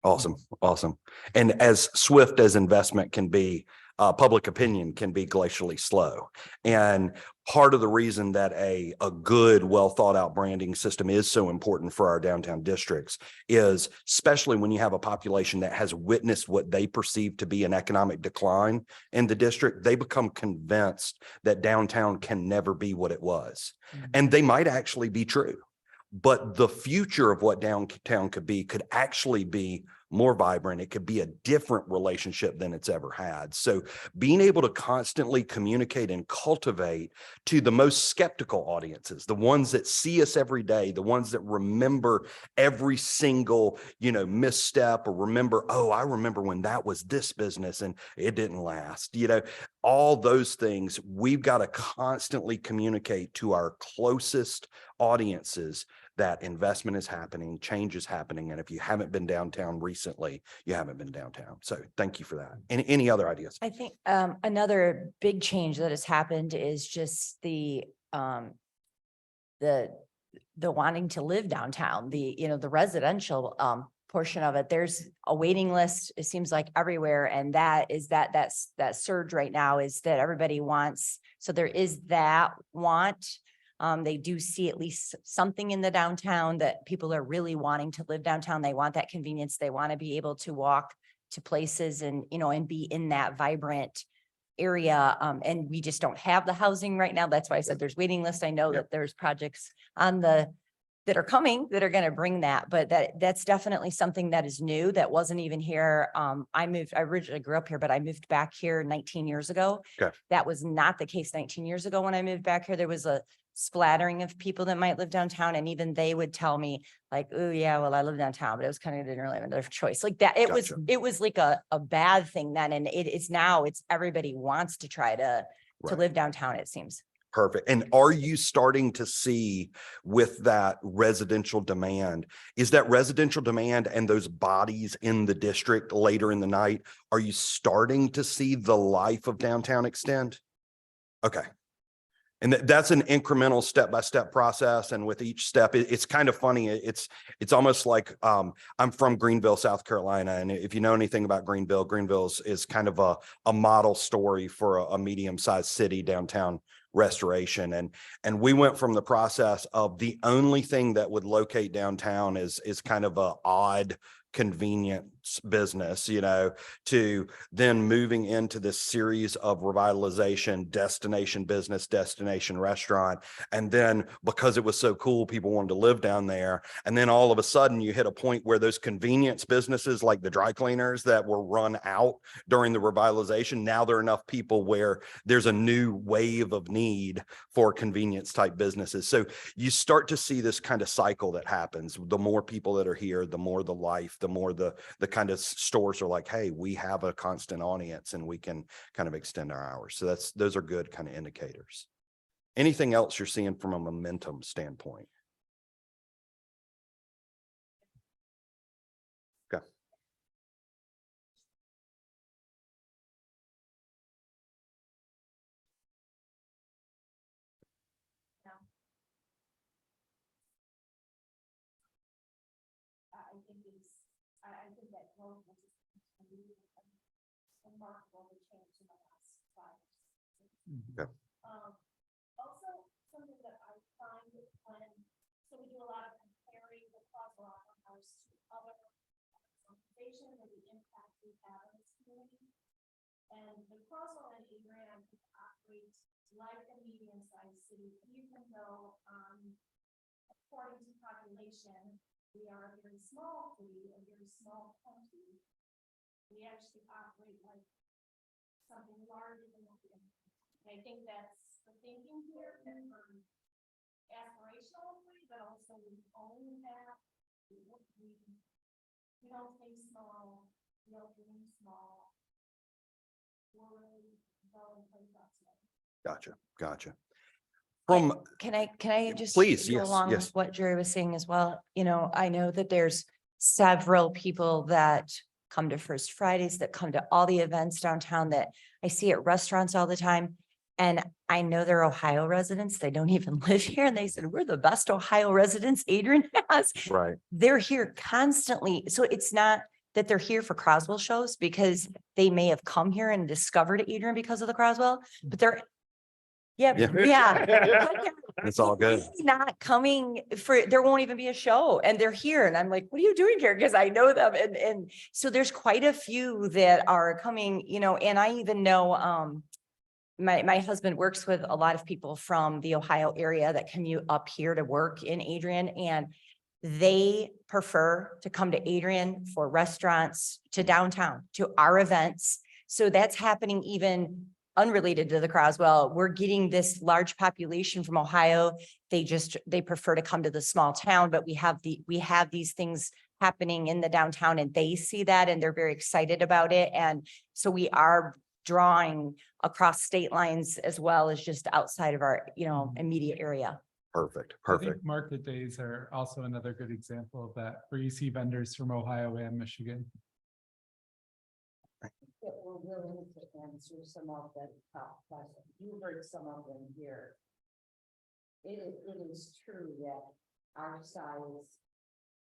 Speaker 15: Awesome. Awesome. And as swift as investment can be, public opinion can be glacially slow. And part of the reason that a good, well thought out branding system is so important for our downtown districts is, especially when you have a population that has witnessed what they perceive to be an economic decline in the district, they become convinced that downtown can never be what it was. And they might actually be true. But the future of what downtown could be could actually be more vibrant. It could be a different relationship than it's ever had. So being able to constantly communicate and cultivate to the most skeptical audiences, the ones that see us every day, the ones that remember every single, misstep, or remember, oh, I remember when that was this business and it didn't last, all those things, we've got to constantly communicate to our closest audiences that investment is happening, change is happening. And if you haven't been downtown recently, you haven't been downtown. So thank you for that. Any other ideas?
Speaker 11: I think another big change that has happened is just the wanting to live downtown, the residential portion of it. There's a waiting list, it seems like everywhere, and that surge right now is that everybody wants, so there is that want. They do see at least something in the downtown that people are really wanting to live downtown. They want that convenience. They want to be able to walk to places and, and be in that vibrant area. And we just don't have the housing right now. That's why I said there's waiting lists. I know that there's projects that are coming that are going to bring that, but that's definitely something that is new that wasn't even here. I originally grew up here, but I moved back here 19 years ago.
Speaker 15: Okay.
Speaker 11: That was not the case 19 years ago when I moved back here. There was a splattering of people that might live downtown, and even they would tell me like, oh yeah, well, I live downtown, but it was kind of, didn't really have another choice like that. It was like a bad thing then. And it's now everybody wants to try to live downtown, it seems.
Speaker 15: Perfect. And are you starting to see with that residential demand, is that residential demand and those bodies in the district later in the night, are you starting to see the life of downtown extend? Okay. And that's an incremental step-by-step process. And with each step, it's kind of funny. It's almost like I'm from Greenville, South Carolina. And if you know anything about Greenville is kind of a model story for a medium-sized city downtown restoration. And we went from the process of the only thing that would locate downtown is kind of a odd convenience business, to then moving into this series of revitalization, destination business, destination restaurant. And then because it was so cool, people wanted to live down there. And then all of a sudden you hit a point where those convenience businesses like the dry cleaners that were run out during the revitalization, now there are enough people where there's a new wave of need for convenience type businesses. So you start to see this kind of cycle that happens. The more people that are here, the more the life, the more the kind of stores are like, hey, we have a constant audience and we can kind of extend our hours. So those are good kind of indicators. Anything else you're seeing from a momentum standpoint? Okay.
Speaker 4: I think that growth will just continue remarkable to change in the last 5 years.
Speaker 15: Okay.
Speaker 4: Also, something that I find so we do a lot of comparing the Croswell house to other organizations and the impact we have in this community. And the Croswell and Adrian operate like a medium-sized city, even though according to population, we are a very small city, a very small county. We actually operate like something larger than what we are. I think that's the thinking here, and aspirational, but also we own that. We don't think small, we don't dream small. We're really well in place.
Speaker 15: Gotcha.
Speaker 11: Can I just
Speaker 15: Please,
Speaker 11: go
Speaker 15: yes,
Speaker 11: along
Speaker 15: yes.
Speaker 11: with what Jerry was saying as well? I know that there's several people that come to First Fridays, that come to all the events downtown that I see at restaurants all the time. And I know they're Ohio residents. They don't even live here. And they said, we're the best Ohio residents Adrian has.
Speaker 15: Right.
Speaker 11: They're here constantly. So it's not that they're here for Croswell shows, because they may have come here and discovered Adrian because of the Croswell, but they're yeah.
Speaker 15: It's all good.
Speaker 11: Not coming there won't even be a show, and they're here. And I'm like, what are you doing here? Because I know them. And so there's quite a few that are coming, and I even know, my husband works with a lot of people from the Ohio area that commute up here to work in Adrian, and they prefer to come to Adrian for restaurants, to downtown, to our events. So that's happening even unrelated to the Croswell. We're getting this large population from Ohio. They prefer to come to the small town, but we have these things happening in the downtown, and they see that and they're very excited about it. And so we are drawing across state lines as well as just outside of our, immediate area.
Speaker 15: Perfect.
Speaker 10: I think market days are also another good example of that, where you see vendors from Ohio and Michigan.
Speaker 6: That we're willing to answer some of the top questions. You heard some of them here. It is true that our size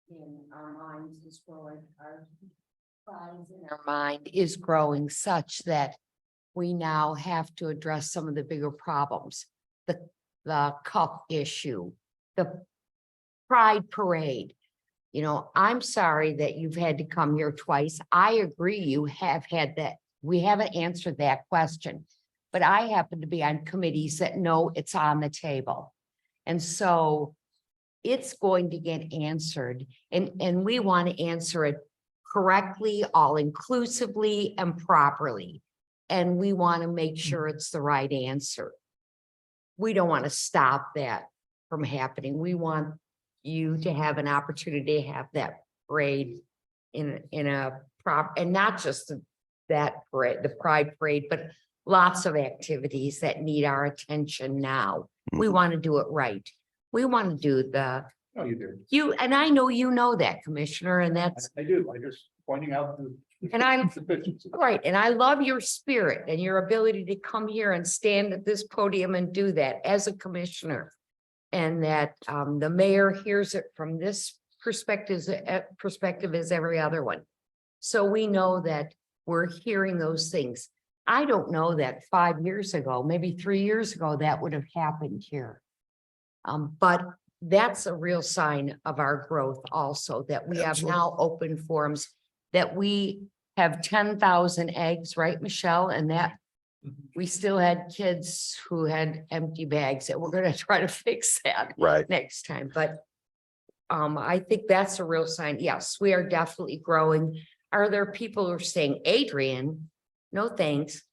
Speaker 6: in our minds is growing, our size in our mind is growing such that we now have to address some of the bigger problems. The cup issue, the pride parade. You know, I'm sorry that you've had to come here twice. I agree, you have had that. We haven't answered that question. But I happen to be on committees that know it's on the table. And so it's going to get answered, and we want to answer it correctly, all inclusively and properly. And we want to make sure it's the right answer. We don't want to stop that from happening. We want you to have an opportunity to have that parade in a and not just that parade, the pride parade, but lots of activities that need our attention now. We want to do it right. We want to do the,
Speaker 14: No, you do.
Speaker 6: you, and I know you know that, Commissioner, and that's,
Speaker 14: I do. I just pointing out the.
Speaker 6: and I'm,
Speaker 14: Sufficiency.
Speaker 6: right, and I love your spirit and your ability to come here and stand at this podium and do that as a commissioner. And that the mayor hears it from this perspective as every other one. So we know that we're hearing those things. I don't know that 5 years ago, maybe 3 years ago, that would have happened here. But that's a real sign of our growth also, that we have now open forums, that we have 10,000 eggs, right, Michelle? And that we still had kids who had empty bags, that we're going to try to fix that
Speaker 15: Right.
Speaker 6: next time. But I think that's a real sign. Yes, we are definitely growing. Are there people who are saying, Adrian, no thanks?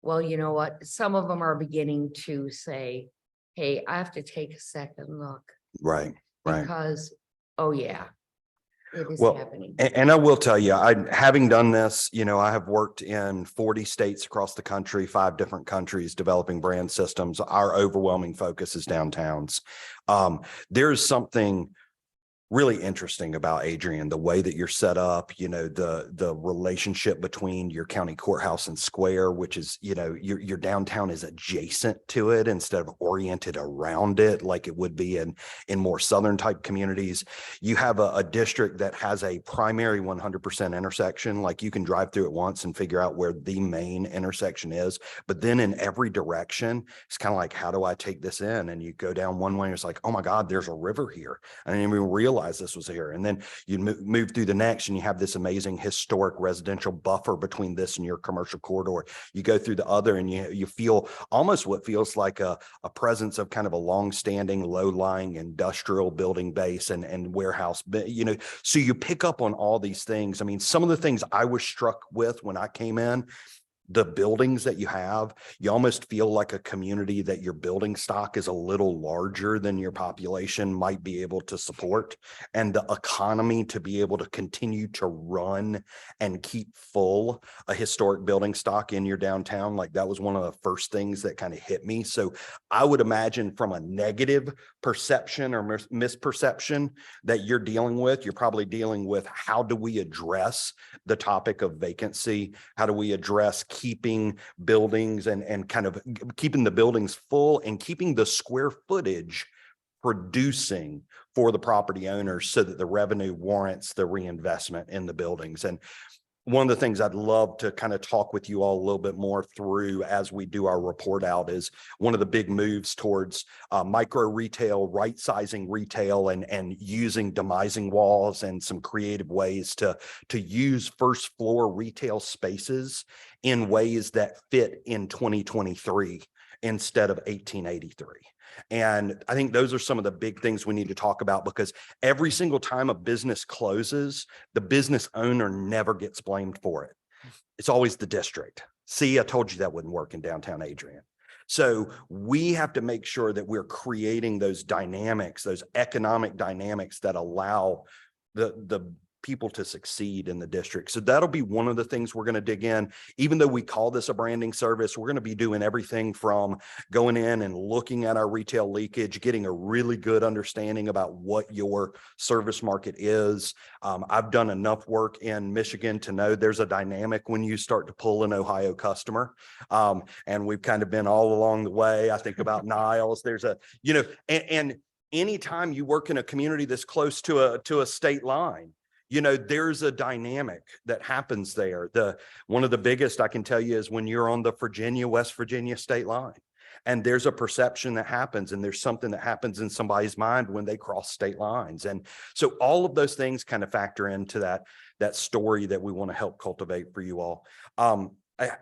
Speaker 6: Well, you know what? Some of them are beginning to say, hey, I have to take a second look.
Speaker 15: Right. Right.
Speaker 6: Because, oh yeah, it is
Speaker 15: Well,
Speaker 6: happening.
Speaker 15: And I will tell you, having done this, you know, I have worked in 40 states across the country, 5 different countries, developing brand systems. Our overwhelming focus is downtowns. There's something really interesting about Adrian, the way that you're set up, you know, the relationship between your county courthouse and square, which is, you know, your downtown is adjacent to it instead of oriented around it like it would be in more southern type communities. You have a district that has a primary 100% intersection, like you can drive through it once and figure out where the main intersection is, but then in every direction, it's kind of like, how do I take this in? And you go down one way and it's like, oh my God, there's a river here. I didn't even realize this was here. And then you move through the next and you have this amazing historic residential buffer between this and your commercial corridor. You go through the other and you feel almost what feels like a presence of kind of a long-standing low-lying industrial building base and warehouse, you know, so you pick up on all these things. I mean, some of the things I was struck with when I came in, the buildings that you have, you almost feel like a community that your building stock is a little larger than your population might be able to support. And the economy to be able to continue to run and keep full a historic building stock in your downtown, like that was one of the first things that kind of hit me. So I would imagine from a negative perception or misperception that you're dealing with, you're probably dealing with how do we address the topic of vacancy? How do we address keeping buildings and kind of keeping the buildings full and keeping the square footage producing for the property owners so that the revenue warrants the reinvestment in the buildings? And one of the things I'd love to kind of talk with you all a little bit more through as we do our report out is one of the big moves towards micro retail, right sizing retail and using demising walls and some creative ways to use first floor retail spaces in ways that fit in 2023 instead of 1883. And I think those are some of the big things we need to talk about, because every single time a business closes, the business owner never gets blamed for it. It's always the district. See, I told you that wouldn't work in downtown Adrian. So we have to make sure that we're creating those dynamics, those economic dynamics that allow the people to succeed in the district. So that'll be one of the things we're going to dig in. Even though we call this a branding service, we're going to be doing everything from going in and looking at our retail leakage, getting a really good understanding about what your service market is. I've done enough work in Michigan to know there's a dynamic when you start to pull an Ohio customer. And we've kind of been all along the way. I think about Niles, there's a, you know, and anytime you work in a community that's close to a state line, you know, there's a dynamic that happens there. One of the biggest I can tell you is when you're on the West Virginia state line. And there's a perception that happens, and there's something that happens in somebody's mind when they cross state lines. And so all of those things kind of factor into that story that we want to help cultivate for you all.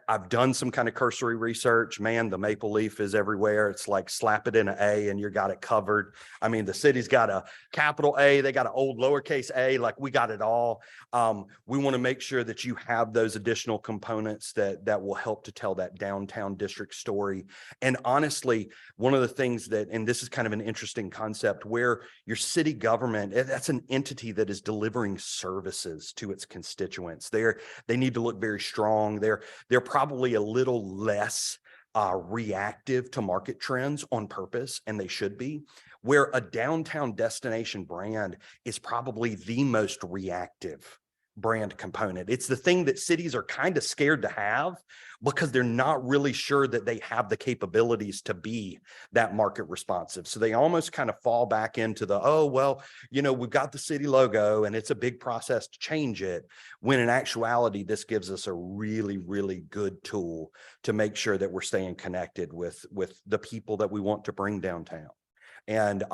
Speaker 15: I've done some kind of cursory research. Man, the maple leaf is everywhere. It's like slap it in an A and you got it covered. I mean, the city's got a capital A, they got an old lowercase a, like we got it all. We want to make sure that you have those additional components that will help to tell that downtown district story. And honestly, one of the things that, and this is kind of an interesting concept, where your city government, that's an entity that is delivering services to its constituents. They need to look very strong. They're probably a little less reactive to market trends on purpose, and they should be, where a downtown destination brand is probably the most reactive brand component. It's the thing that cities are kind of scared to have because they're not really sure that they have the capabilities to be that market responsive. So they almost kind of fall back into oh, well, you know, we've got the city logo and it's a big process to change it. When in actuality, this gives us a really, really good tool to make sure that we're staying connected with the people that we want to bring downtown. And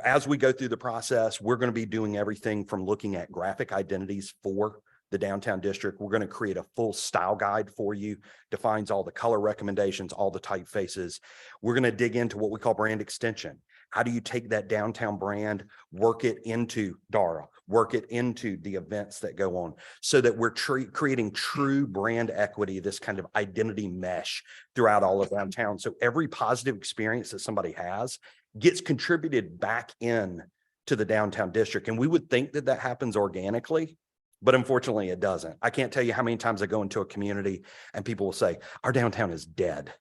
Speaker 15: as we go through the process, we're going to be doing everything from looking at graphic identities for the downtown district. We're going to create a full style guide for you, defines all the color recommendations, all the typefaces. We're going to dig into what we call brand extension. How do you take that downtown brand, work it into Dara, work it into the events that go on, so that we're creating true brand equity, this kind of identity mesh throughout all of downtown. So every positive experience that somebody has gets contributed back in to the downtown district. And we would think that that happens organically, but unfortunately it doesn't. I can't tell you how many times I go into a community and people will say, our downtown is dead.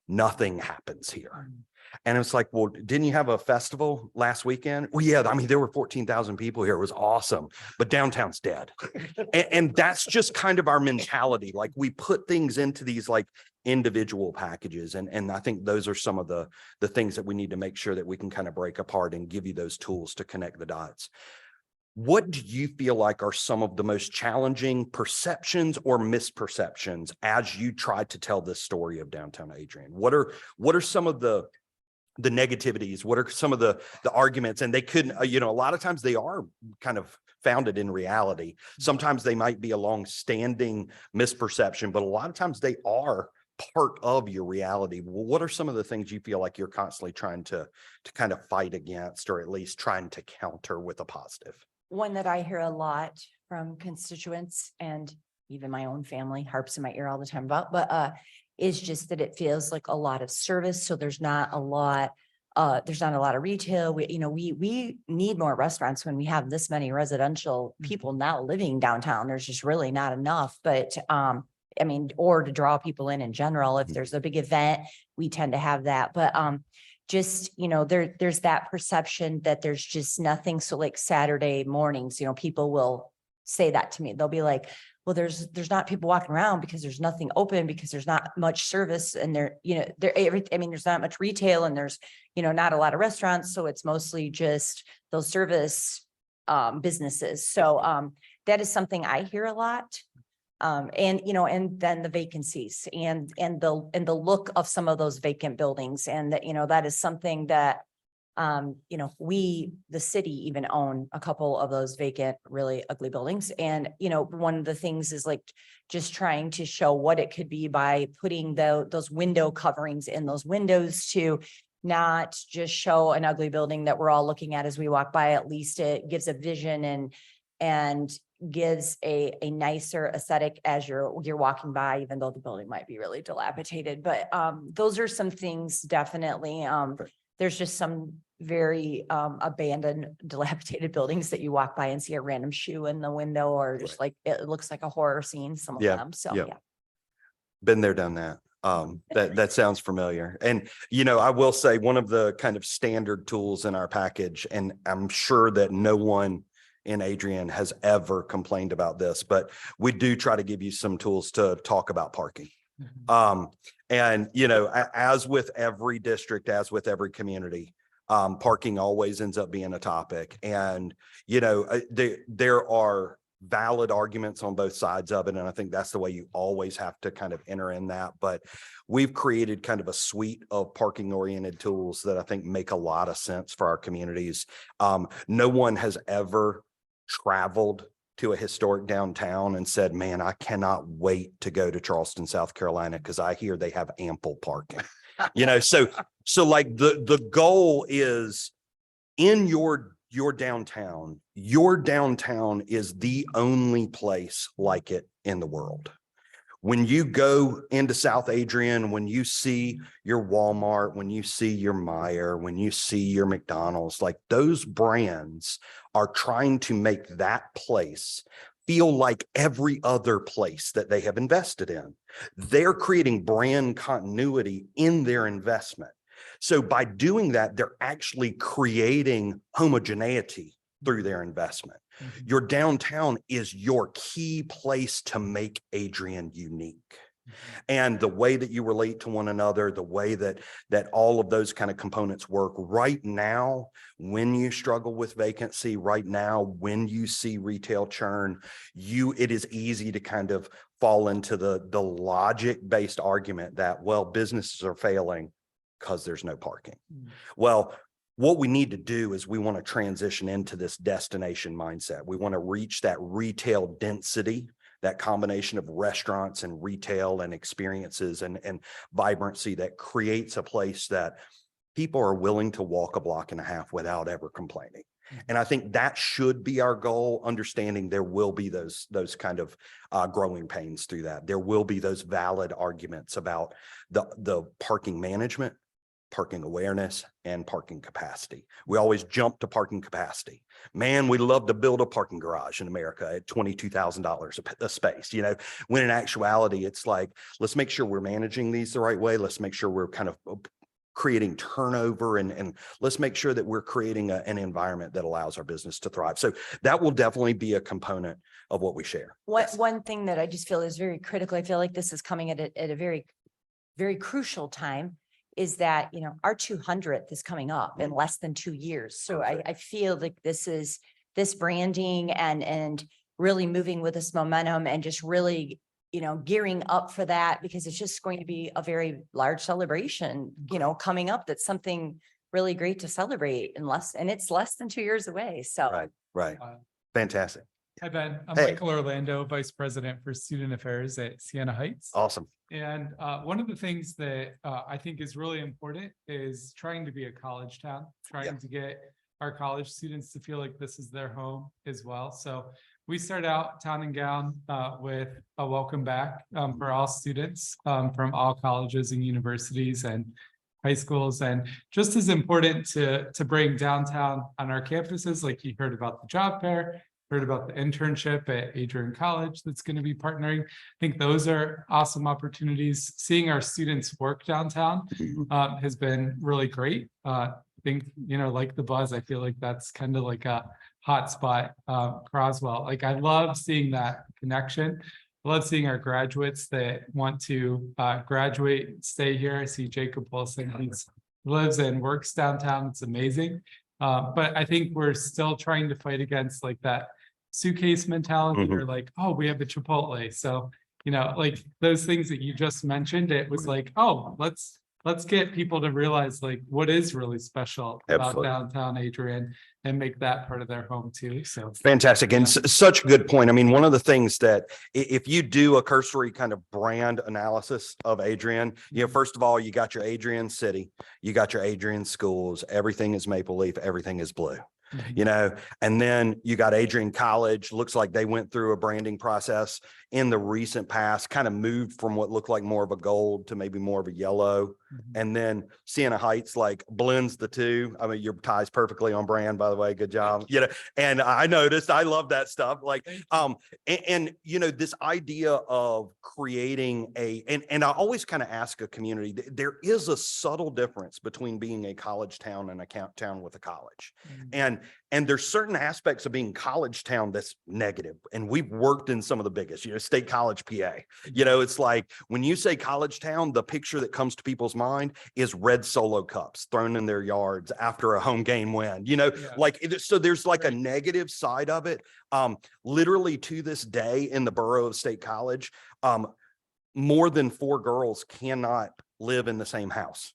Speaker 15: Nothing happens here. And it's like, well, didn't you have a festival last weekend? Well, yeah, I mean, there were 14,000 people here. It was awesome, but downtown's dead. And that's just kind of our mentality. Like, we put things into these like individual packages. And I think those are some of the things that we need to make sure that we can kind of break apart and give you those tools to connect the dots. What do you feel like are some of the most challenging perceptions or misperceptions as you try to tell this story of downtown Adrian? What are some of the negativities? What are some of the arguments? And they couldn't, you know, a lot of times they are kind of founded in reality. Sometimes they might be a long-standing misperception, but a lot of times they are part of your reality. Well, what are some of the things you feel like you're constantly trying to kind of fight against, or at least trying to counter with a positive?
Speaker 11: One that I hear a lot from constituents, and even my own family harps in my ear all the time about, but is just that it feels like a lot of service. So there's not a lot of retail. We need more restaurants when we have this many residential people now living downtown. There's just really not enough. But I mean, or to draw people in general, if there's a big event, we tend to have that. But just, you know, there's that perception that there's just nothing. So like Saturday mornings, you know, people will say that to me. They'll be like, well, there's not people walking around because there's nothing open, because there's not much service, and there's not much retail, and there's, you know, not a lot of restaurants. So it's mostly just those service businesses. So that is something I hear a lot. And, you know, and then the vacancies and the look of some of those vacant buildings. And that, you know, that is something that, you know, the city even own a couple of those vacant, really ugly buildings. And, you know, one of the things is like just trying to show what it could be by putting those window coverings in those windows to not just show an ugly building that we're all looking at as we walk by. At least it gives a vision and gives a nicer aesthetic as you're walking by, even though the building might be really dilapidated. But those are some things definitely. There's just some very abandoned, dilapidated buildings that you walk by and see a random shoe in the window, or just like it looks like a horror scene, some of them. So yeah.
Speaker 15: Been there, done that. That sounds familiar. And, you know, I will say one of the kind of standard tools in our package, and I'm sure that no one in Adrian has ever complained about this, but we do try to give you some tools to talk about parking. And, you know, as with every district, as with every community, Parking always ends up being a topic. And, you know, there are valid arguments on both sides of it. And I think that's the way you always have to kind of enter in that. But we've created kind of a suite of parking oriented tools that I think make a lot of sense for our communities. No one has ever traveled to a historic downtown and said, man, I cannot wait to go to Charleston, South Carolina, because I hear they have ample parking. You know, so like the goal is in your downtown is the only place like it in the world. When you go into South Adrian, when you see your Walmart, when you see your Meijer, when you see your McDonald's, like those brands are trying to make that place feel like every other place that they have invested in. They're creating brand continuity in their investment. So by doing that, they're actually creating homogeneity through their investment. Your downtown is your key place to make Adrian unique. And the way that you relate to one another, the way that all of those kind of components work right now, when you struggle with vacancy, right now, when you see retail churn, it is easy to kind of fall into the logic-based argument that, well, businesses are failing because there's no parking. Well, what we need to do is we want to transition into this destination mindset. We want to reach that retail density, that combination of restaurants and retail and experiences and vibrancy that creates a place that people are willing to walk a block and a half without ever complaining. And I think that should be our goal, understanding there will be those kind of growing pains through that. There will be those valid arguments about the parking management, parking awareness, and parking capacity. We always jump to parking capacity. Man, we love to build a parking garage in America at $22,000 a space, you know, when in actuality, it's like, let's make sure we're managing these the right way. Let's make sure we're kind of creating turnover and let's make sure that we're creating an environment that allows our business to thrive. So that will definitely be a component of what we share.
Speaker 11: One thing that I just feel is very critical, I feel like this is coming at a very, very crucial time, is that, you know, our 200th is coming up in less than 2 years. So I feel like this branding and really moving with this momentum and just really, you know, gearing up for that, because it's just going to be a very large celebration, you know, coming up. That's something really great to celebrate and it's less than 2 years away. So.
Speaker 15: Right. Fantastic.
Speaker 10: Hi, Ben. I'm
Speaker 15: Hey.
Speaker 10: Michael Orlando, Vice President for Student Affairs at Siena Heights.
Speaker 15: Awesome.
Speaker 10: And one of the things that I think is really important is trying to be a college town, trying to get our college students to feel like this is their home as well. So we start out town and gown with a welcome back for all students from all colleges and universities and high schools. And just as important to bring downtown on our campuses, like you heard about the job fair, heard about the internship at Adrian College that's going to be partnering. I think those are awesome opportunities. Seeing our students work downtown has been really great. I think, you know, like the buzz, I feel like that's kind of like a hot spot, Croswell. Like I love seeing that connection. I love seeing our graduates that want to graduate, stay here. I see Jacob Wilson, he lives and works downtown. It's amazing. But I think we're still trying to fight against like that suitcase mentality or like, oh, we have a Chipotle. So, you know, like those things that you just mentioned, it was like, oh, let's get people to realize like what is really special about downtown Adrian and make that part of their home too. So
Speaker 15: fantastic. And such a good point. I mean, one of the things that if you do a cursory kind of brand analysis of Adrian, you know, first of all, you got your Adrian city, you got your Adrian schools, everything is maple leaf, everything is blue. You know, and then you got Adrian College, looks like they went through a branding process in the recent past, kind of moved from what looked like more of a gold to maybe more of a yellow. And then Siena Heights like blends the two. I mean, your tie's perfectly on brand, by by the way. Good job. You know, and I noticed, I love that stuff. Like, and you know, this idea of creating and I always kind of ask a community, there is a subtle difference between being a college town and a town with a college. And there's certain aspects of being college town that's negative. And we've worked in some of the biggest, you know, State College, PA. You know, it's like when you say college town, the picture that comes to people's mind is red Solo cups thrown in their yards after a home game win, you know, like, so there's like a negative side of it. Literally to this day in the borough of State College, more than 4 girls cannot live in the same house.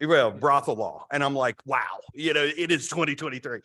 Speaker 15: Well, brothel law. And I'm like, wow, you know, it is 2023.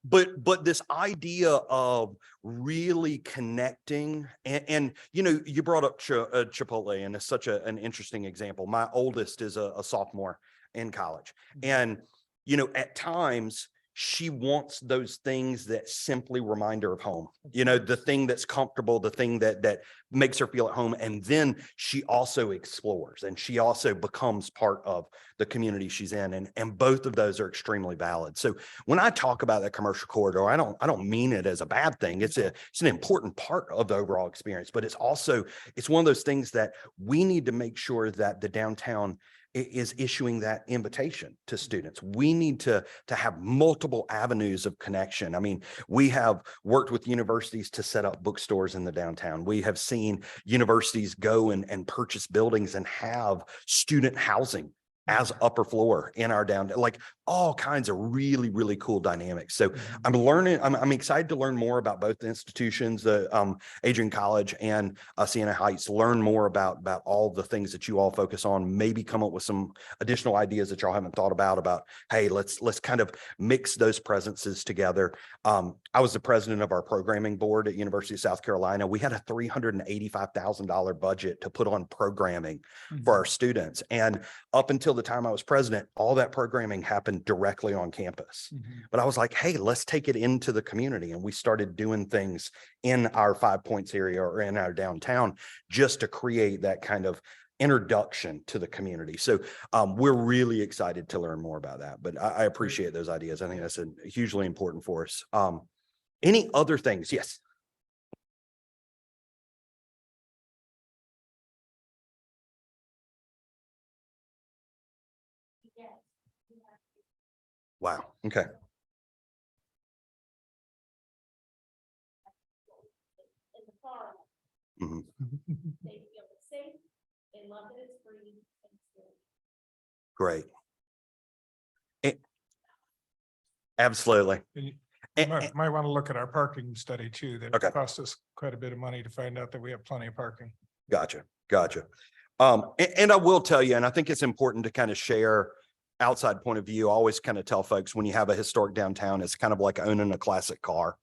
Speaker 15: But this idea of really connecting and you know, you brought up Chipotle, and it's such an interesting example. My oldest is a sophomore in college. And, you know, at times she wants those things that simply remind her of home, you know, the thing that's comfortable, the thing that makes her feel at home. And then she also explores and she also becomes part of the community she's in. And both of those are extremely valid. So when I talk about that commercial corridor, I don't mean it as a bad thing. It's an important part of the overall experience, but it's one of those things that we need to make sure that the downtown is issuing that invitation to students. We need to have multiple avenues of connection. I mean, we have worked with universities to set up bookstores in the downtown. We have seen universities go and purchase buildings and have student housing as upper floor in our downtown, like all kinds of really, really cool dynamics. So I'm excited to learn more about both the institutions, the Adrian College and Siena Heights, learn more about all the things that you all focus on, maybe come up with some additional ideas that y'all haven't thought about, hey, let's kind of mix those presences together. I was the president of our programming board at University of South Carolina. We had a $385,000 budget to put on programming for our students. And up until the time I was president, all that programming happened directly on campus. But I was like, hey, let's take it into the community. And we started doing things in our 5 Points area or in our downtown just to create that kind of introduction to the community. So we're really excited to learn more about that. But I appreciate those ideas. I think that's hugely important for us. Any other things? Yes. Wow. Okay. Great. Absolutely.
Speaker 2: You might want to look at our parking study too. That cost us quite a bit of money to find out that we have plenty of parking.
Speaker 15: Gotcha. And I will tell you, and I think it's important to kind of share outside point of view. I always kind of tell folks when you have a historic downtown, it's kind of like owning a classic car.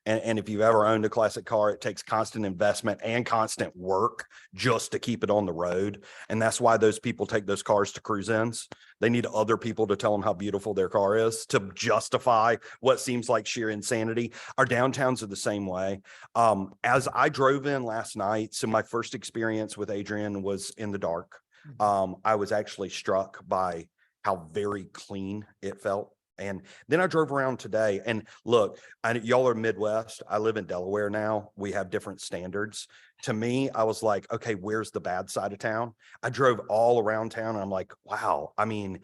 Speaker 15: And if you've ever owned a classic car, it takes constant investment and constant work just to keep it on the road. And that's why those people take those cars to cruise-ins. They need other people to tell them how beautiful their car is to justify what seems like sheer insanity. Our downtowns are the same way. As I drove in last night, so my first experience with Adrian was in the dark. I was actually struck by how very clean it felt. And then I drove around today and look, y'all are Midwest. I live in Delaware now. We have different standards. To me, I was like, okay, where's the bad side of town? I drove all around town and I'm like, wow. I mean,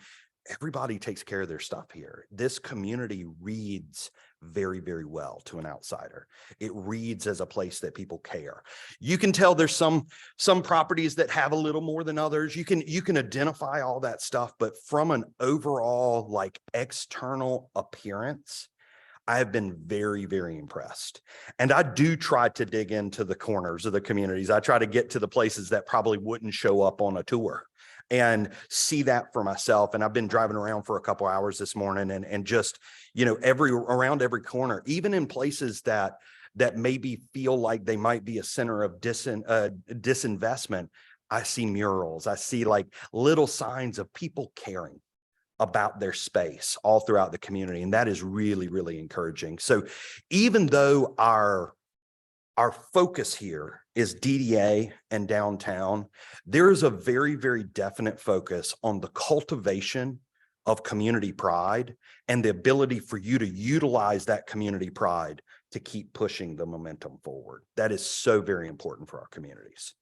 Speaker 15: everybody takes care of their stuff here. This community reads very, very well to an outsider. It reads as a place that people care. You can tell there's some properties that have a little more than others. You can identify all that stuff, but from an overall like external appearance, I have been very, very impressed. And I do try to dig into the corners of the communities. I try to get to the places that probably wouldn't show up on a tour and see that for myself. And I've been driving around for a couple hours this morning and just, you know, around every corner, even in places that maybe feel like they might be a center of disinvestment. I see murals. I see like little signs of people caring about their space all throughout the community. And that is really, really encouraging. So even though our focus here is DDA and downtown, there is a very, very definite focus on the cultivation of community pride and the ability for you to utilize that community pride to keep pushing the momentum forward. That is so very important for our communities.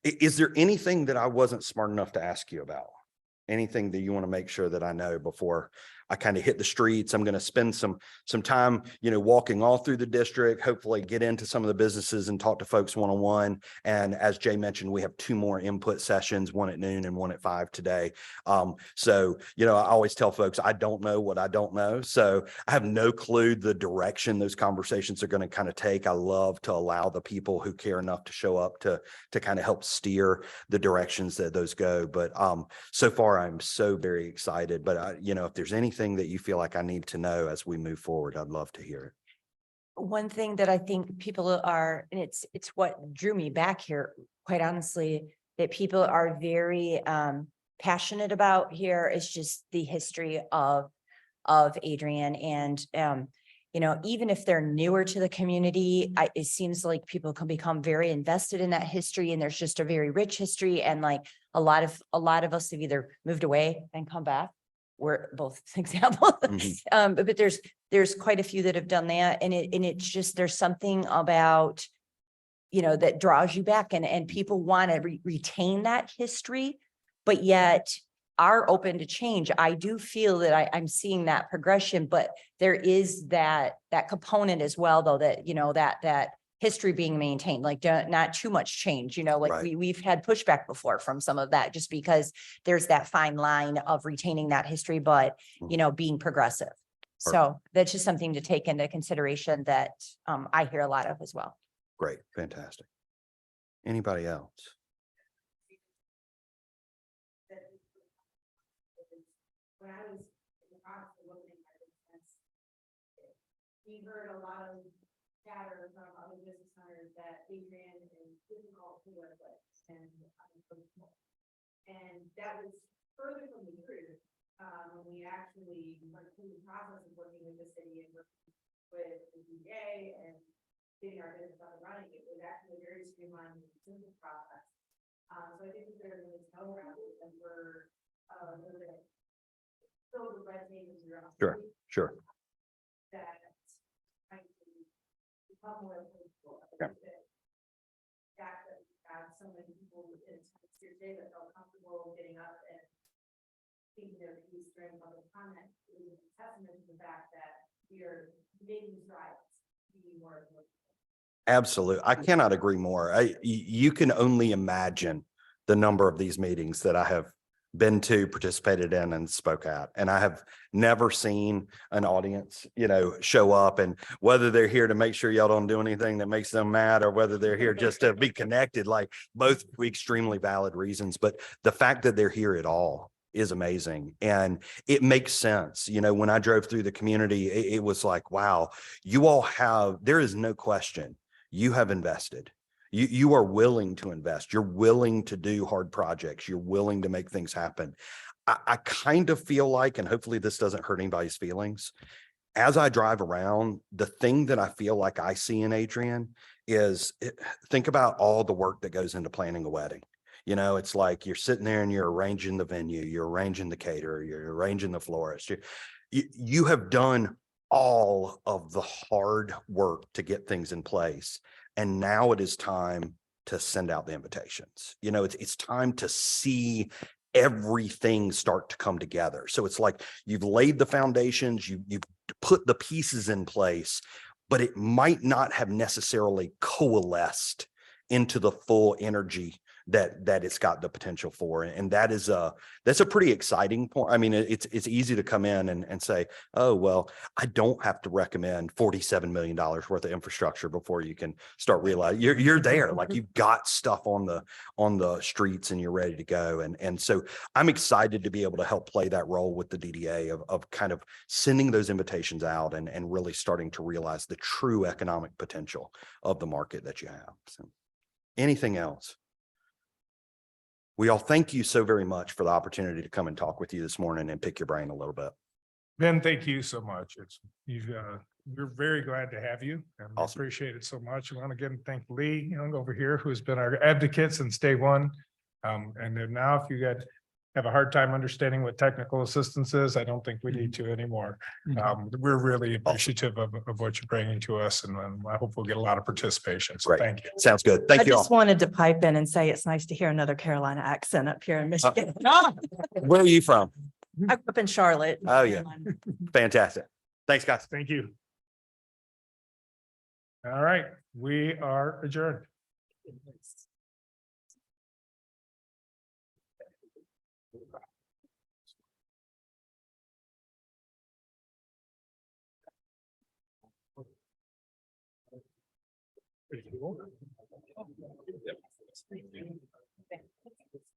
Speaker 15: Is there anything that I wasn't smart enough to ask you about? Anything that you want to make sure that I know before I kind of hit the streets? I'm going to spend some time, walking all through the district, hopefully get into some of the businesses and talk to folks one-on-one. And as Jay mentioned, we have 2 more input sessions, 1 at noon and 1 at 5 today. So, I always tell folks, I don't know what I don't know. So I have no clue the direction those conversations are going to kind of take. I love to allow the people who care enough to show up to kind of help steer the directions that those go. But so far, I'm so very excited. But, if there's anything that you feel like I need to know as we move forward, I'd love to hear it.
Speaker 11: One thing that I think people are, and it's what drew me back here, quite honestly, that people are very passionate about here is just the history of Adrian. And even if they're newer to the community, it seems like people can become very invested in that history, and there's just a very rich history. And like a lot of us have either moved away and come back. We're both examples. But there's quite a few that have done that. And it's just, there's something about, that draws you back, and people want to retain that history, but yet are open to change. I do feel that I'm seeing that progression, but there is that component as well, though, that, that history being maintained, like not too much change, like
Speaker 15: Right.
Speaker 11: we've had pushback before from some of that, just because there's that fine line of retaining that history, but, being progressive. So that's just something to take into consideration that I hear a lot of as well.
Speaker 15: Great. Fantastic. Anybody else?
Speaker 4: When I was in the process of looking at my business, we heard a lot of chatter from other business owners that Adrian is difficult to work with and unapproachable. And that was further from the truth, when we actually went through the process of working with the city and working with the DDA and getting our business up and running. It was actually a very streamlined and simple process. So I think that there was no around it, and we're still the red tape is around.
Speaker 15: Sure.
Speaker 4: That I become more approachable.
Speaker 15: Yeah.
Speaker 4: That so many people in your day that felt comfortable getting up and thinking their piece during public comment is a testament to the fact that we are making strides to be more approachable.
Speaker 15: Absolutely. I cannot agree more. You can only imagine the number of these meetings that I have been to, participated in, and spoke at. And I have never seen an audience, show up, and whether they're here to make sure y'all don't do anything that makes them mad, or whether they're here just to be connected, like both extremely valid reasons. But the fact that they're here at all is amazing. And it makes sense. When I drove through the community, it was like, wow, you all there is no question. You have invested. You are willing to invest. You're willing to do hard projects. You're willing to make things happen. I kind of feel like, and hopefully this doesn't hurt anybody's feelings, as I drive around, the thing that I feel like I see in Adrian is think about all the work that goes into planning a wedding. It's like you're sitting there and you're arranging the venue, you're arranging the caterer, you're arranging the florist. You have done all of the hard work to get things in place. And now it is time to send out the invitations. It's time to see everything start to come together. So it's like you've laid the foundations, you've put the pieces in place, but it might not have necessarily coalesced into the full energy that it's got the potential for. And that's a pretty exciting point. I mean, it's easy to come in and say, oh, well, I don't have to recommend $47 million worth of infrastructure before you can start realizing you're there. Like you've got stuff on the streets and you're ready to go. And so I'm excited to be able to help play that role with the DDA of kind of sending those invitations out and really starting to realize the true economic potential of the market that you have. So anything else? We all thank you so very much for the opportunity to come and talk with you this morning and pick your brain a little bit.
Speaker 2: Ben, thank you so much. We're very glad to have you, and we
Speaker 15: Awesome.
Speaker 2: appreciate it so much. I want to again thank Lee Young over here, who's been our advocate since day one. And then now if you got have a hard time understanding what technical assistance is, I don't think we need to anymore. We're really appreciative of what you're bringing to us, and I hope we'll get a lot of participation. So
Speaker 15: Great.
Speaker 2: thank you.
Speaker 15: Sounds good.
Speaker 4: I
Speaker 15: Thank you
Speaker 4: just
Speaker 15: all.
Speaker 4: wanted to pipe in and say it's nice to hear another Carolina accent up here in Michigan.
Speaker 15: Where are you from?
Speaker 4: I grew up in Charlotte.
Speaker 15: Oh, yeah. Fantastic. Thanks, guys.
Speaker 2: Thank you. All right, we are adjourned.